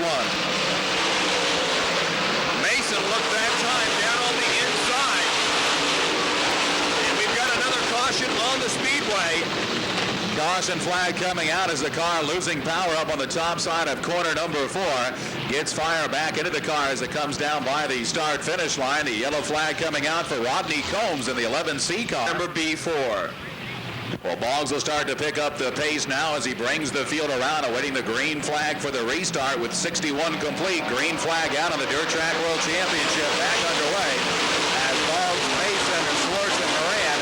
Mason looked that time down on the inside. And we've got another caution on the Speedway. Caution flag coming out as the car losing power up on the top side of corner number 4. Gets fire back into the car as it comes down by the start-finish line. The yellow flag coming out for Rodney Combs in the 11C car. Number B4. Well, Boggs will start to pick up the pace now as he brings the field around, awaiting the green flag for the restart with 61 complete. Green flag out on the Dirt Track World Championship back underway as Boggs, Mason, Swartz, and Moran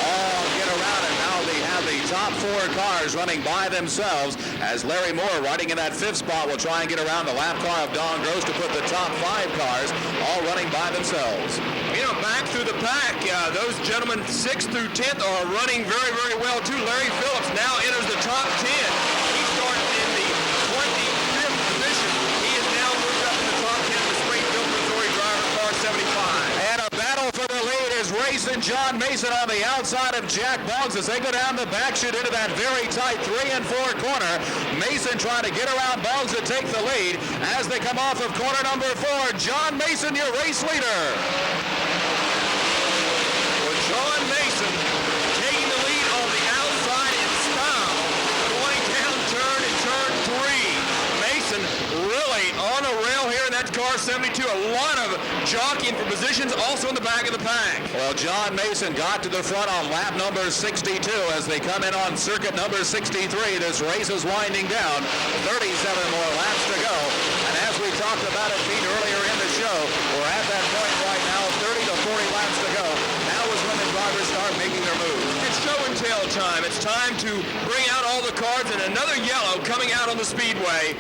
all get around it. Now they have the top 4 cars running by themselves as Larry Moore, riding in that 5th spot, will try and get around the lap car of Don Gross to put the top 5 cars all running by themselves. You know, back through the pack, those gentlemen 6th through 10th are running very, very well too. Larry Phillips now enters the top 10. He started in the 25th position. He is now moved up in the top 10 of the Springfield, Missouri driver car 75. And a battle for the lead is racing John Mason on the outside of Jack Boggs as they go down the back chute into that very tight 3 and 4 corner. Mason trying to get around Boggs to take the lead as they come off of corner number 4. John Mason, your race leader. John Mason 72. A lot of jockeying for positions also in the back of the pack. Well, John Mason got to the front on lap number 62 as they come in on circuit number 63. This race is winding down. 37 more laps to go. And as we talked about it, Pete, earlier in the show, we're at that point right now, 30 to 40 laps to go. Now is when the drivers start making their moves. It's show and tell time. It's time to bring out all the cards, and another yellow coming out on the Speedway.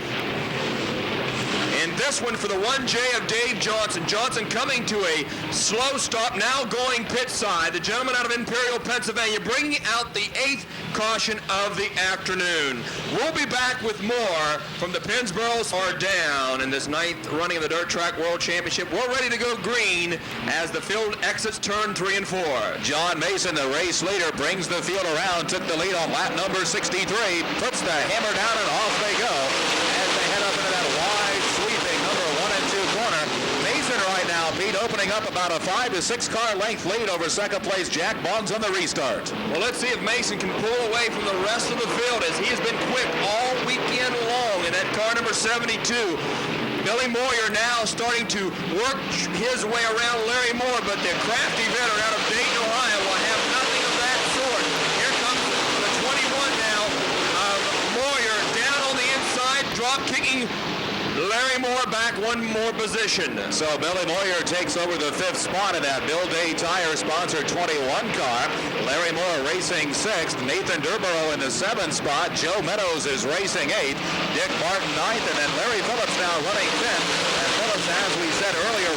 And this one for the 1J of Dave Johnson. Johnson coming to a slow stop, now going pit side. The gentleman out of Imperial, Pennsylvania, bringing out the 8th caution of the afternoon. We'll be back with more from the Pennsboro are down in this 9th running of the Dirt Track World Championship. We're ready to go green as the field exits turn 3 and 4. John Mason, the race leader, brings the field around, took the lead on lap number 63, puts the hammer down, and off they go as they head up into that wide sweeping number 1 and 2 corner. Mason right now, Pete, opening up about a 5 to 6 car length lead over second place Jack Boggs on the restart. Well, let's see if Mason can pull away from the rest of the field, as he has been quick all weekend long in that car number 72. Billy Moyer now starting to work his way around Larry Moore, but the crafty veteran out of Dayton, Ohio will have nothing of that sort. Here comes the 21 now of Moyer down on the inside, drop kicking Larry Moore back one more position. So Billy Moyer takes over the 5th spot in that Bill Day Tire sponsored 21 car. Larry Moore racing 6th. Nathan Durborough in the 7th spot. Joe Meadows is racing 8th. Dick Martin 9th, and then Larry Phillips now running 5th. And Phillips, as we said earlier,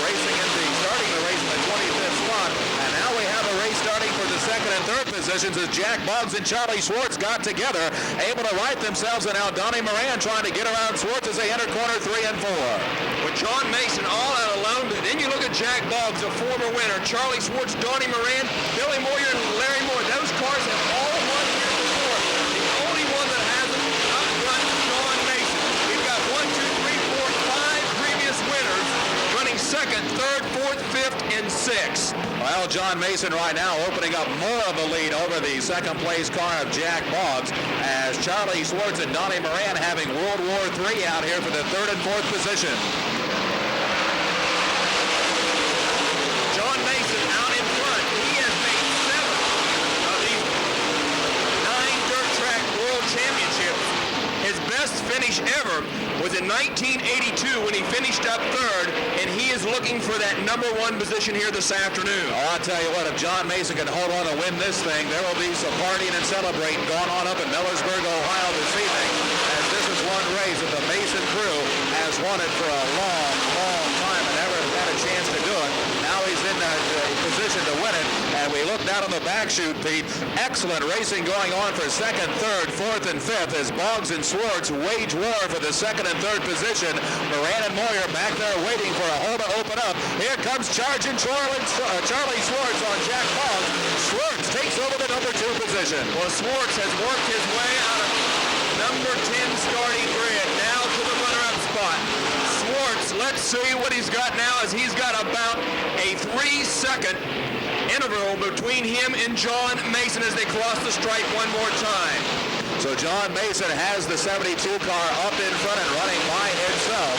starting the race in the 25th spot. And now we have a race starting for the 2nd and 3rd positions as Jack Boggs and Charlie Schwartz got together, able to right themselves, and now Donnie Moran trying to get around Schwartz as they enter corner 3 and 4. With John Mason all out alone, then you look at Jack Boggs, a former winner, Charlie Schwartz, Donnie Moran, Billy Moyer, and Larry Moore. Those cars have all won here before. The only one that hasn't outrun John Mason. We've got 1, 2, 3, 4, 5 previous winners running 2nd, 3rd, 4th, 5th, and 6th. Well, John Mason right now opening up more of a lead over the 2nd place car of Jack Boggs, as Charlie Schwartz and Donnie Moran having World War III out here for the 3rd and 4th position. John Mason out in front. He has made 7 of these 9 Dirt Track World Championships. His best finish ever was in 1982 when he finished up 3rd, and he is looking for that number 1 position here this afternoon. Oh, I'll tell you what, if John Mason can hold on to win this thing, there will be some partying and celebrating going on up in Millersburg, Ohio this evening, as this is one race that the Mason crew has wanted for a long, long time and never had a chance to do it. Now he's in that position to win it, and we look down on the back chute, Pete. Excellent racing going on for 2nd, 3rd, 4th, and 5th as Boggs and Schwartz wage war for the 2nd and 3rd position. Moran and Moyer back there waiting for a hole to open up. Here comes charging Charlie Schwartz on Jack Boggs. Schwartz takes over the number 2 position. Well, Schwartz has worked his way out of number 10 starting grid, now to the runner-up spot. Schwartz, let's see what he's got now, as he's got about a 3-second interval between him and John Mason as they cross the stripe one more time. So John Mason has the 72 car up in front and running by itself.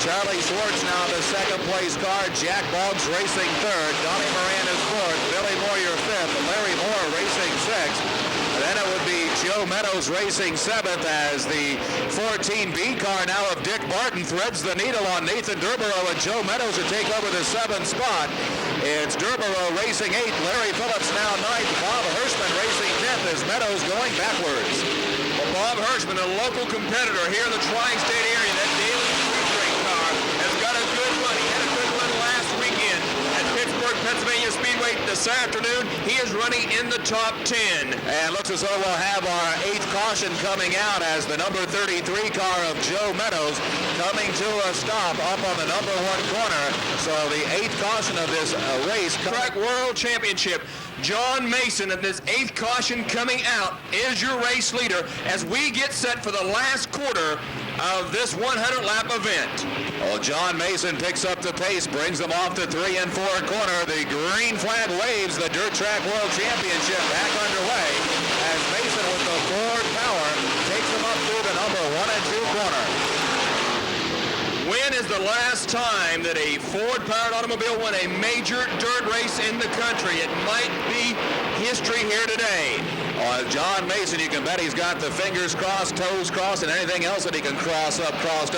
Charlie Schwartz now the 2nd place car. Jack Boggs racing 3rd. Donnie Moran is 4th. Billy Moyer 5th. Larry Moore racing 6th. And then it would be Joe Meadows racing 7th as the 14B car now of Dick Barton threads the needle on Nathan Durborough and Joe Meadows to take over the 7th spot. It's Durborough racing 8th. Larry Phillips now 9th. Bob Hirschman racing 10th as Meadows going backwards. Well, Bob Hirschman, a local competitor here in the tri-state area, that daily street car, has got a good run. He had a good run last weekend at Pittsburgh, Pennsylvania Speedway this afternoon. He is running in the top 10. And looks as though we'll have our 8th caution coming out as the number 33 car of Joe Meadows coming to a stop up on the number 1 corner. So the 8th caution of this race. Track World Championship. John Mason at this 8th caution coming out is your race leader as we get set for the last quarter of this 100-lap event. Well, John Mason picks up the pace, brings them off the 3 and 4 corner. The green flag waves. The Dirt Track World Championship back underway as Mason with the Ford power takes them up through the number 1 and 2 corner. Win is the last time that a Ford-powered automobile won a major dirt race in the country. It might be history here today. John Mason, you can bet he's got the fingers crossed, toes crossed, and anything else that he can crossed up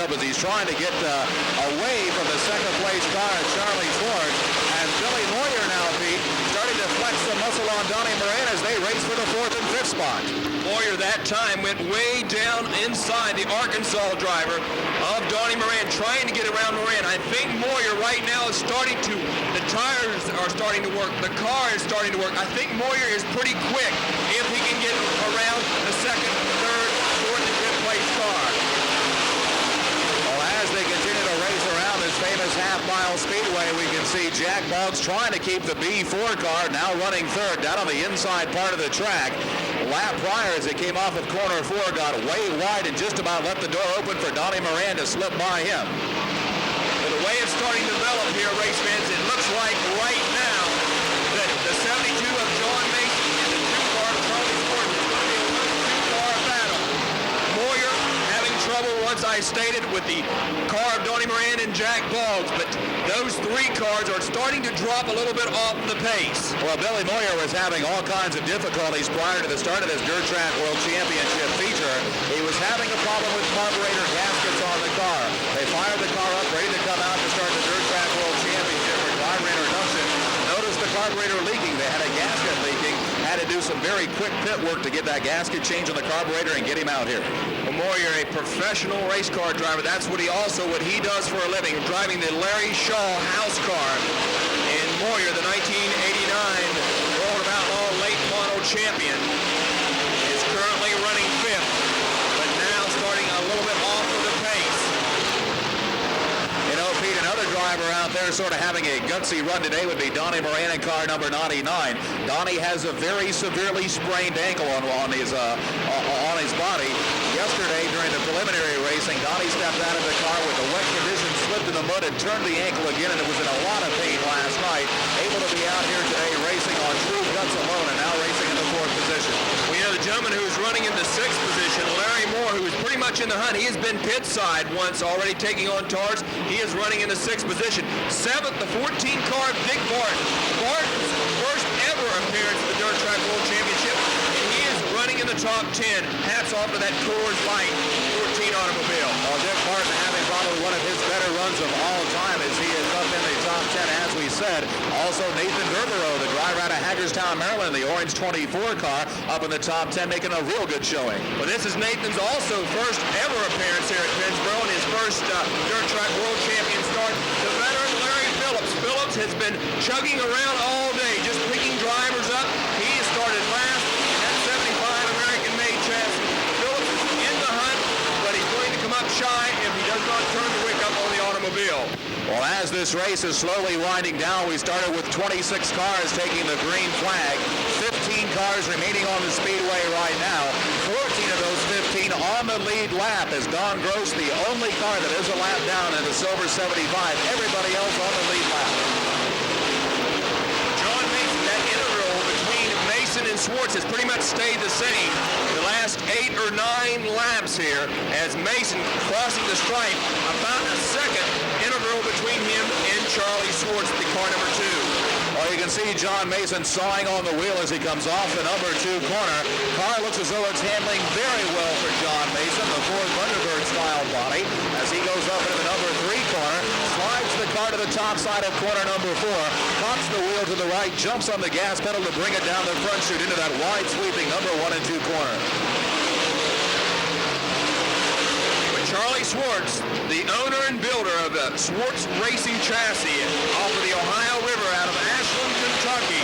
as he's trying to get away from the second place car, Charlie Schwartz. And Billy Moyer now, Pete, starting to flex the muscle on Donnie Moran as they race for the 4th and 5th spot. Moyer that time went way down inside the Arkansas driver of Donnie Moran, trying to get around Moran. I think Moyer right now is starting to, the tires are starting to work, the car is starting to work. I think Moyer is pretty quick if he can get around the 2nd, 3rd, 4th, and 5th place car. Well, as they continue to race around this famous half-mile speedway, we can see Jack Boggs trying to keep the B4 car, now running 3rd down on the inside part of the track. Lap prior, as it came off of corner 4, got way wide and just about left the door open for Donnie Moran to slip by him. But the way it's starting to develop here, race fans, it looks like right now that the 72 of John Mason and the 2-car of Charlie Schwartz is going to be a 1-2-car battle. Moyer having trouble, once I stated, with the car of Donnie Moran and Jack Boggs, but those 3 cars are starting to drop a little bit off the pace. Well, Billy Moyer was having all kinds of difficulties prior to the start of this Dirt Track World Championship feature. He was having a problem with carburetor gaskets on the car. They fired the car up, ready to come out to start the Dirt Track World Championship for driver introduction. Noticed the carburetor leaking. They had a gasket leaking. Had to do some very quick pit work to get that gasket changed on the carburetor and get him out here. Well, Moyer, a professional race car driver, that's what he does for a living, driving the Larry Shaw house car. And Moyer, the 1989 World of Outlaw late model champion, is currently running 5th, but now starting a little bit off of the pace. You know, Pete, another driver out there sort of having a gutsy run today would be Donnie Moran in car number 99. Donnie has a very severely sprained ankle on his body. Yesterday, during the preliminary racing, Donnie stepped out of the car with the wet conditions, slipped in the mud, and turned the ankle again, and it was in a lot of pain last night. Able to be out here today racing on true guts alone, and now racing in the 4th position. We know the gentleman who's running in the 6th position, Larry Moore, who is pretty much in the hunt. He has been pit side once already, taking on Tars. He is running in the 6th position. 7th, the 14-car Dick Barton. Barton's first ever appearance at the Dirt Track World Championship, and he is running in the top 10. Hats off to that Coors Light 14 automobile. Well, Dick Barton having probably one of his better runs of all time as he is up in the top 10, as we said. Also, Nathan Derbero, the driver out of Hagerstown, Maryland, the orange 24 car, up in the top 10, making a real good showing. Well, this is Nathan's also first ever appearance here at Pennsboro and his first Dirt Track World Champion start. The veteran Larry Phillips. Phillips has been chugging around all day, just picking drivers up. He has started last in that 75 American-made chassis. Phillips is in the hunt, but he's going to come up shy if he does not turn the wick up on the automobile. Well, as this race is slowly winding down, we started with 26 cars taking the green flag. 15 cars remaining on the speedway right now. 14 of those 15 on the lead lap as Don Gross, the only car that is a lap down in the silver 75. Everybody else on the lead lap. John Mason, that interval between Mason and Schwartz has pretty much stayed the same the last 8 or 9 laps here, as Mason crossing the stripe, about a second interval between him and Charlie Schwartz, the car number 2. Well, you can see John Mason sawing on the wheel as he comes off the number 2 corner. Car looks as though it's handling very well for John Mason, the Ford Thunderbird style body, as he goes up into the number 3 corner, slides the car to the top side of corner number 4, cocks the wheel to the right, jumps on the gas pedal to bring it down the front chute into that wide sweeping number 1 and 2 corner. Charlie Schwartz, the owner and builder of the Schwartz Racing Chassis off of the Ohio River out of Ashland, Kentucky,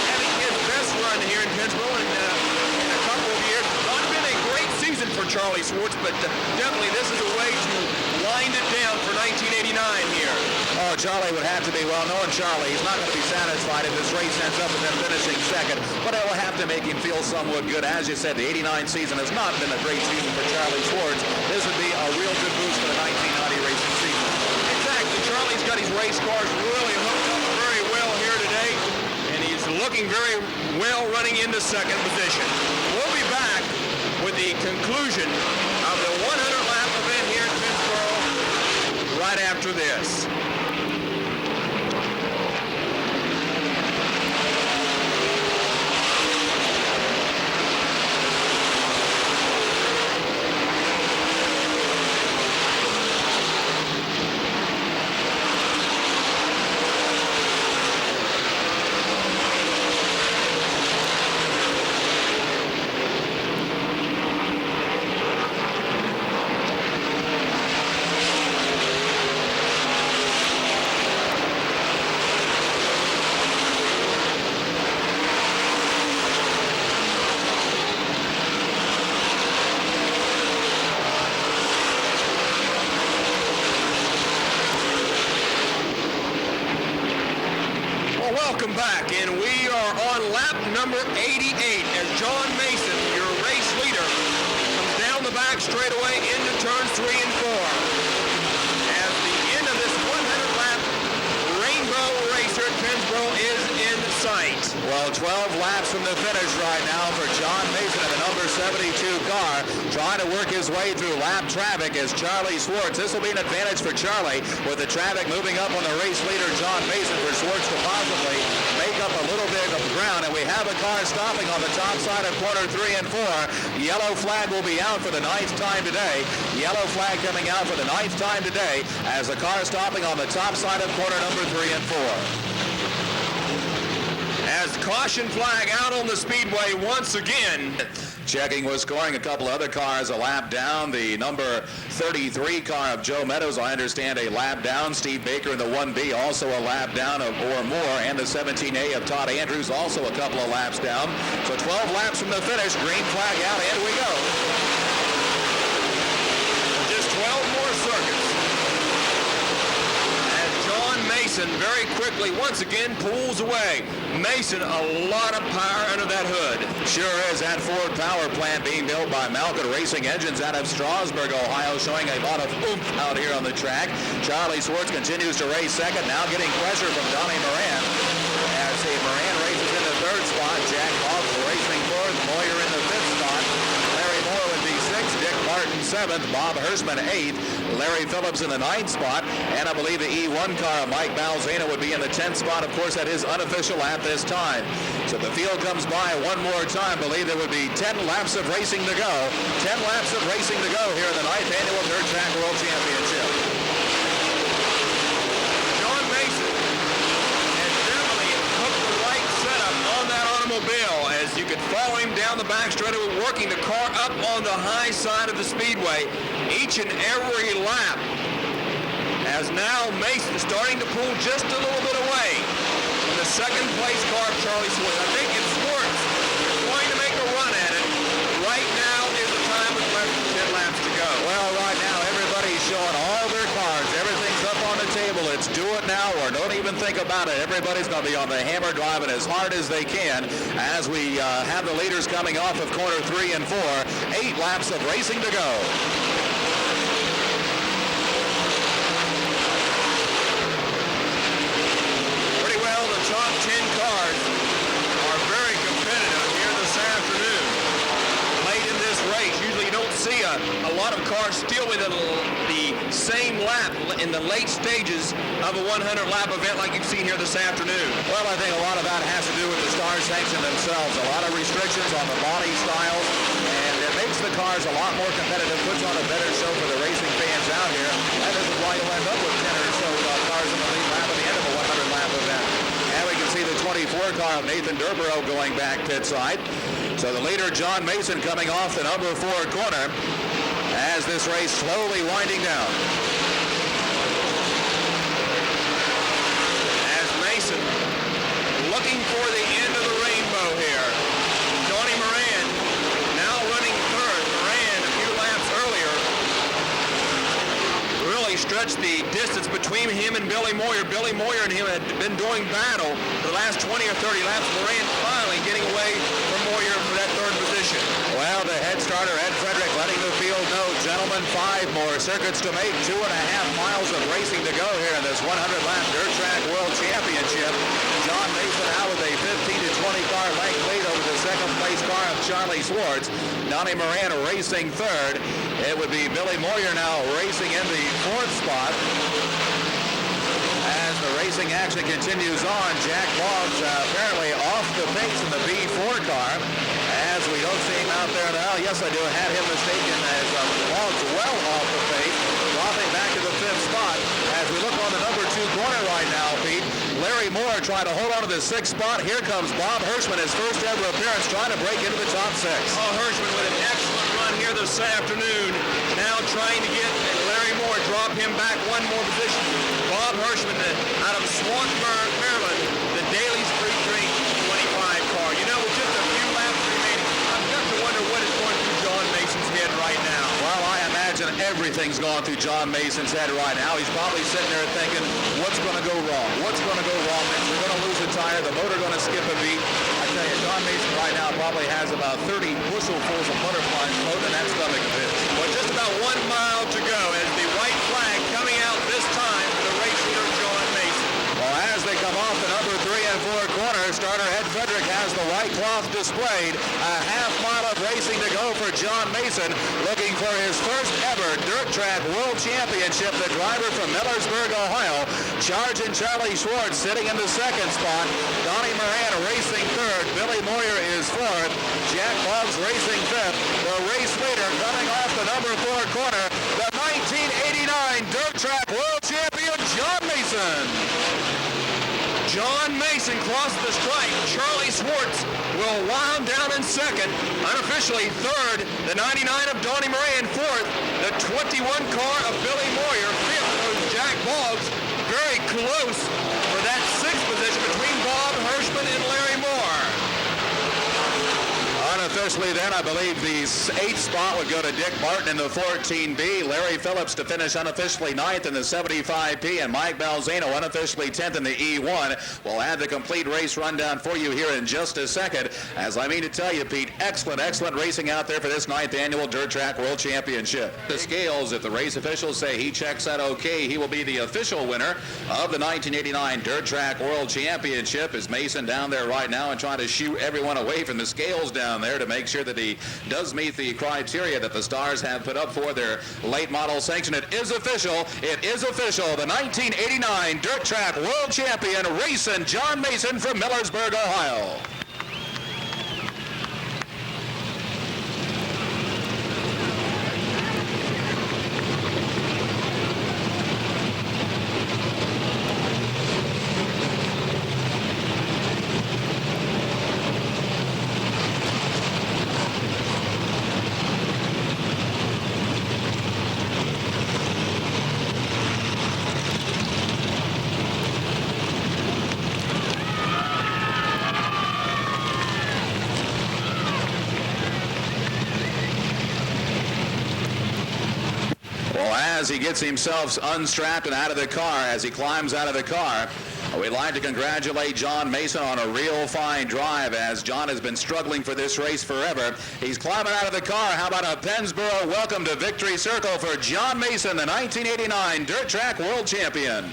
having his best run here in Pennsboro in a couple of years. Not been a great season for Charlie Schwartz, but definitely this is a way to wind it down for 1989 here. Oh, Charlie would have to be, well, knowing Charlie, he's not going to be satisfied if this race ends up with him finishing second, but it will have to make him feel somewhat good. As you said, the 89 season has not been a great season for Charlie Schwartz. This would be a real good boost for the 1990 racing season. Exactly. Charlie's got his race cars really hooked up very well here today, and he's looking very well running into second position. We'll be back with the conclusion of the 100-lap event here at Pennsboro right after this. Welcome back, and we are on lap number 88 as John Mason, your race leader, comes down the back straightaway into turns 3 and 4. As the end of this 100-lap rainbow racer at Pennsboro is in sight. Well, 12 laps from the finish right now for John Mason in the number 72 car, trying to work his way through lap traffic as Charlie Swartz. This will be an advantage for Charlie with the traffic moving up on the race leader, John Mason, for Swartz to possibly make up a little bit of ground. And we have a car stopping on the top side of corner 3 and 4. Yellow flag will be out for the 9th time today. Yellow flag coming out for the 9th time today as the car stopping on the top side of corner number 3 and 4. As caution flag out on the speedway once again. Checking was scoring a couple other cars a lap down. The number 33 car of Joe Meadows, I understand, a lap down. Steve Baker in the 1B also a lap down or more. And the 17A of Todd Andrews also a couple of laps down. So 12 laps from the finish. Green flag out, and we go. Just 12 more circuits. As John Mason very quickly once again pulls away. Mason, a lot of power under that hood. Sure is. That Ford power plant being built by Malkin Racing Engines out of Strasburg, Ohio, showing a lot of oomph out here on the track. Charlie Swartz continues to race second, now getting pressure from Donnie Moran. As Moran races in the 3rd spot, Jack Hobbs racing 4th, Moyer in the 5th spot. Larry Moore would be 6th, Dick Martin 7th, Bob Hirschman 8th, Larry Phillips in the 9th spot, and I believe the E1 car, Mike Balzano, would be in the 10th spot, of course, at his unofficial lap this time. So the field comes by one more time. I believe there would be 10 laps of racing to go. 10 laps of racing to go here in the 9th Annual Dirt Track World Championship. John Mason has definitely hooked the right setup on that automobile, as you could follow him down the back straightaway, working the car up on the high side of the speedway each and every lap. As now Mason starting to pull just a little bit away from the 2nd place car of Charlie Swartz. I think it's Swartz going to make a run at it. Right now is the time with less than 10 laps to go. Well, right now everybody's showing all their cars. Everything's up on the table. It's do it now or don't even think about it. Everybody's going to be on the hammer driving as hard as they can as we have the leaders coming off of corner 3 and 4. 8 laps of racing to go. Top 10 cars are very competitive here this afternoon. Late in this race, usually you don't see a lot of cars still within the same lap in the late stages of a 100-lap event like you've seen here this afternoon. Well, I think a lot of that has to do with the star sanction themselves. A lot of restrictions on the body styles, and it makes the cars a lot more competitive, puts on a better show for the racing fans out here. And this is why you'll end up with 10 or so cars in the lead lap at the end of a 100-lap event. And we can see the 24 car of Nathan Durborough going back pit side. So the leader, John Mason, coming off the number 4 corner as this race slowly winding down. As Mason looking for the end of the rainbow here. Donnie Moran now running 3rd. Moran a few laps earlier really stretched the distance between him and Billy Moyer. Billy Moyer and him had been doing battle for the last 20 or 30 laps. Moran finally getting away from Moyer for that 3rd position. Well, the head starter, Ed Frederick, letting the field know, gentlemen, 5 more circuits to make, 2.5 miles of racing to go here in this 100-lap Dirt Track World Championship. John Mason out with a 15 to 20 car length lead over the 2nd place car of Charlie Swartz. Donnie Moran racing 3rd. It would be Billy Moyer now racing in the 4th spot. racing action continues on. Jack Boggs apparently off the pace in the B4 car. As we don't see him out there now. Yes, I do. Had him mistaken as Boggs well off the pace, dropping back to the 5th spot. As we look on the number 2 corner right now, Pete, Larry Moore trying to hold on to the 6th spot. Here comes Bob Hirschman, his first ever appearance, trying to break into the top 6. Oh, Hirschman with an excellent run here this afternoon. Now trying to get Larry Moore, drop him back one more position. Bob Hirschman out of Swanton, Maryland, the Daly's Free Drink 25 car. You know, with just a few laps remaining, I've got to wonder what is going through John Mason's head right now. Well, I imagine everything's gone through John Mason's head right now. He's probably sitting there thinking, what's going to go wrong? What's going to go wrong next? We're going to lose a tire. The motor going to skip a beat. I tell you, John Mason right now probably has about 30 bushelsfuls of butterflies floating in that stomach of his. Well, just about 1 mile to go as the white flag coming out this time for the race leader, John Mason. Well, as they come off the number 3 and 4 corners, starter Ed Frederick has the white cloth displayed. A half mile of racing to go for John Mason, looking for his first ever dirt track world championship. The driver from Millersburg, Ohio, charging Charlie Schwartz, sitting in the 2nd spot. Donnie Moran racing 3rd. Billy Moyer is 4th. Jack Boggs racing 5th. The race leader coming off the number 4 corner, the 1989 dirt track world champion, John Mason. John Mason crosses the stripe. Charlie Schwartz will wound down in 2nd. Unofficially 3rd. The 99 of Donnie Moran 4th. The 21 car of Billy Moyer 5th. Goes Jack Boggs. Very close for that 6th position between Bob Hirschman and Larry Moore. Unofficially then, I believe the 8th spot would go to Dick Martin in the 14B. Larry Phillips to finish unofficially 9th in the 75P. And Mike Balzano unofficially 10th in the E1. We'll have the complete race rundown for you here in just a second. As I mean to tell you, Pete, excellent racing out there for this 9th annual Dirt Track World Championship. The scales, if the race officials say he checks out okay, he will be the official winner of the 1989 Dirt Track World Championship. Is Mason down there right now and trying to shoo everyone away from the scales down there to make sure that he does meet the criteria that the stars have put up for their late model sanction. It is official. It is official. The 1989 Dirt Track World Champion racing John Mason from Millersburg, Ohio. As he gets himself unstrapped and out of the car, as he climbs out of the car, we'd like to congratulate John Mason on a real fine drive, as John has been struggling for this race forever. He's climbing out of the car. How about a Pennsboro welcome to Victory Circle for John Mason, the 1989 Dirt Track World Champion.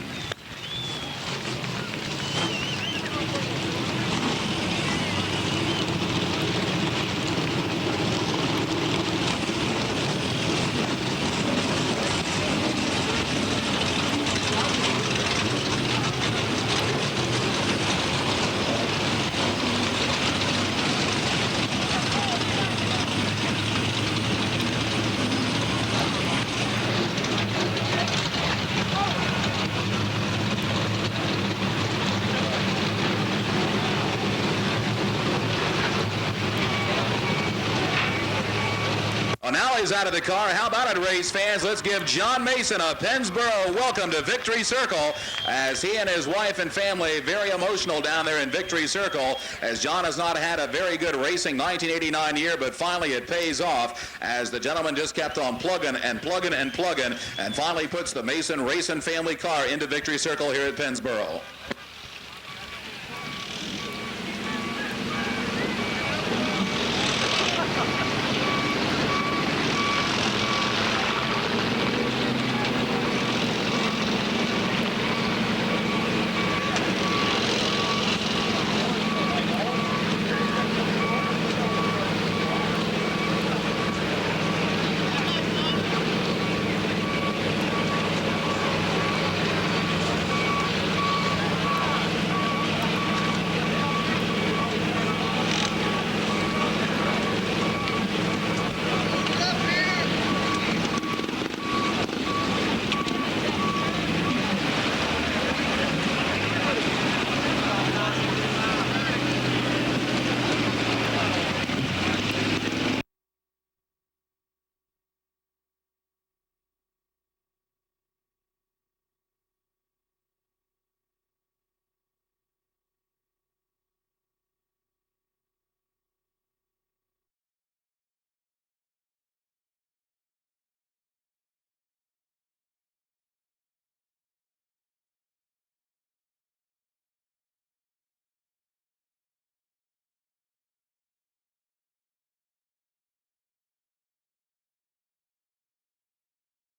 Well, now he's out of the car. How about it, race fans? Let's give John Mason a Pennsboro welcome to Victory Circle, as he and his wife and family very emotional down there in Victory Circle, as John has not had a very good racing 1989 year, but finally it pays off as the gentleman just kept on plugging and finally puts the Mason Racing family car into Victory Circle here at Pennsboro.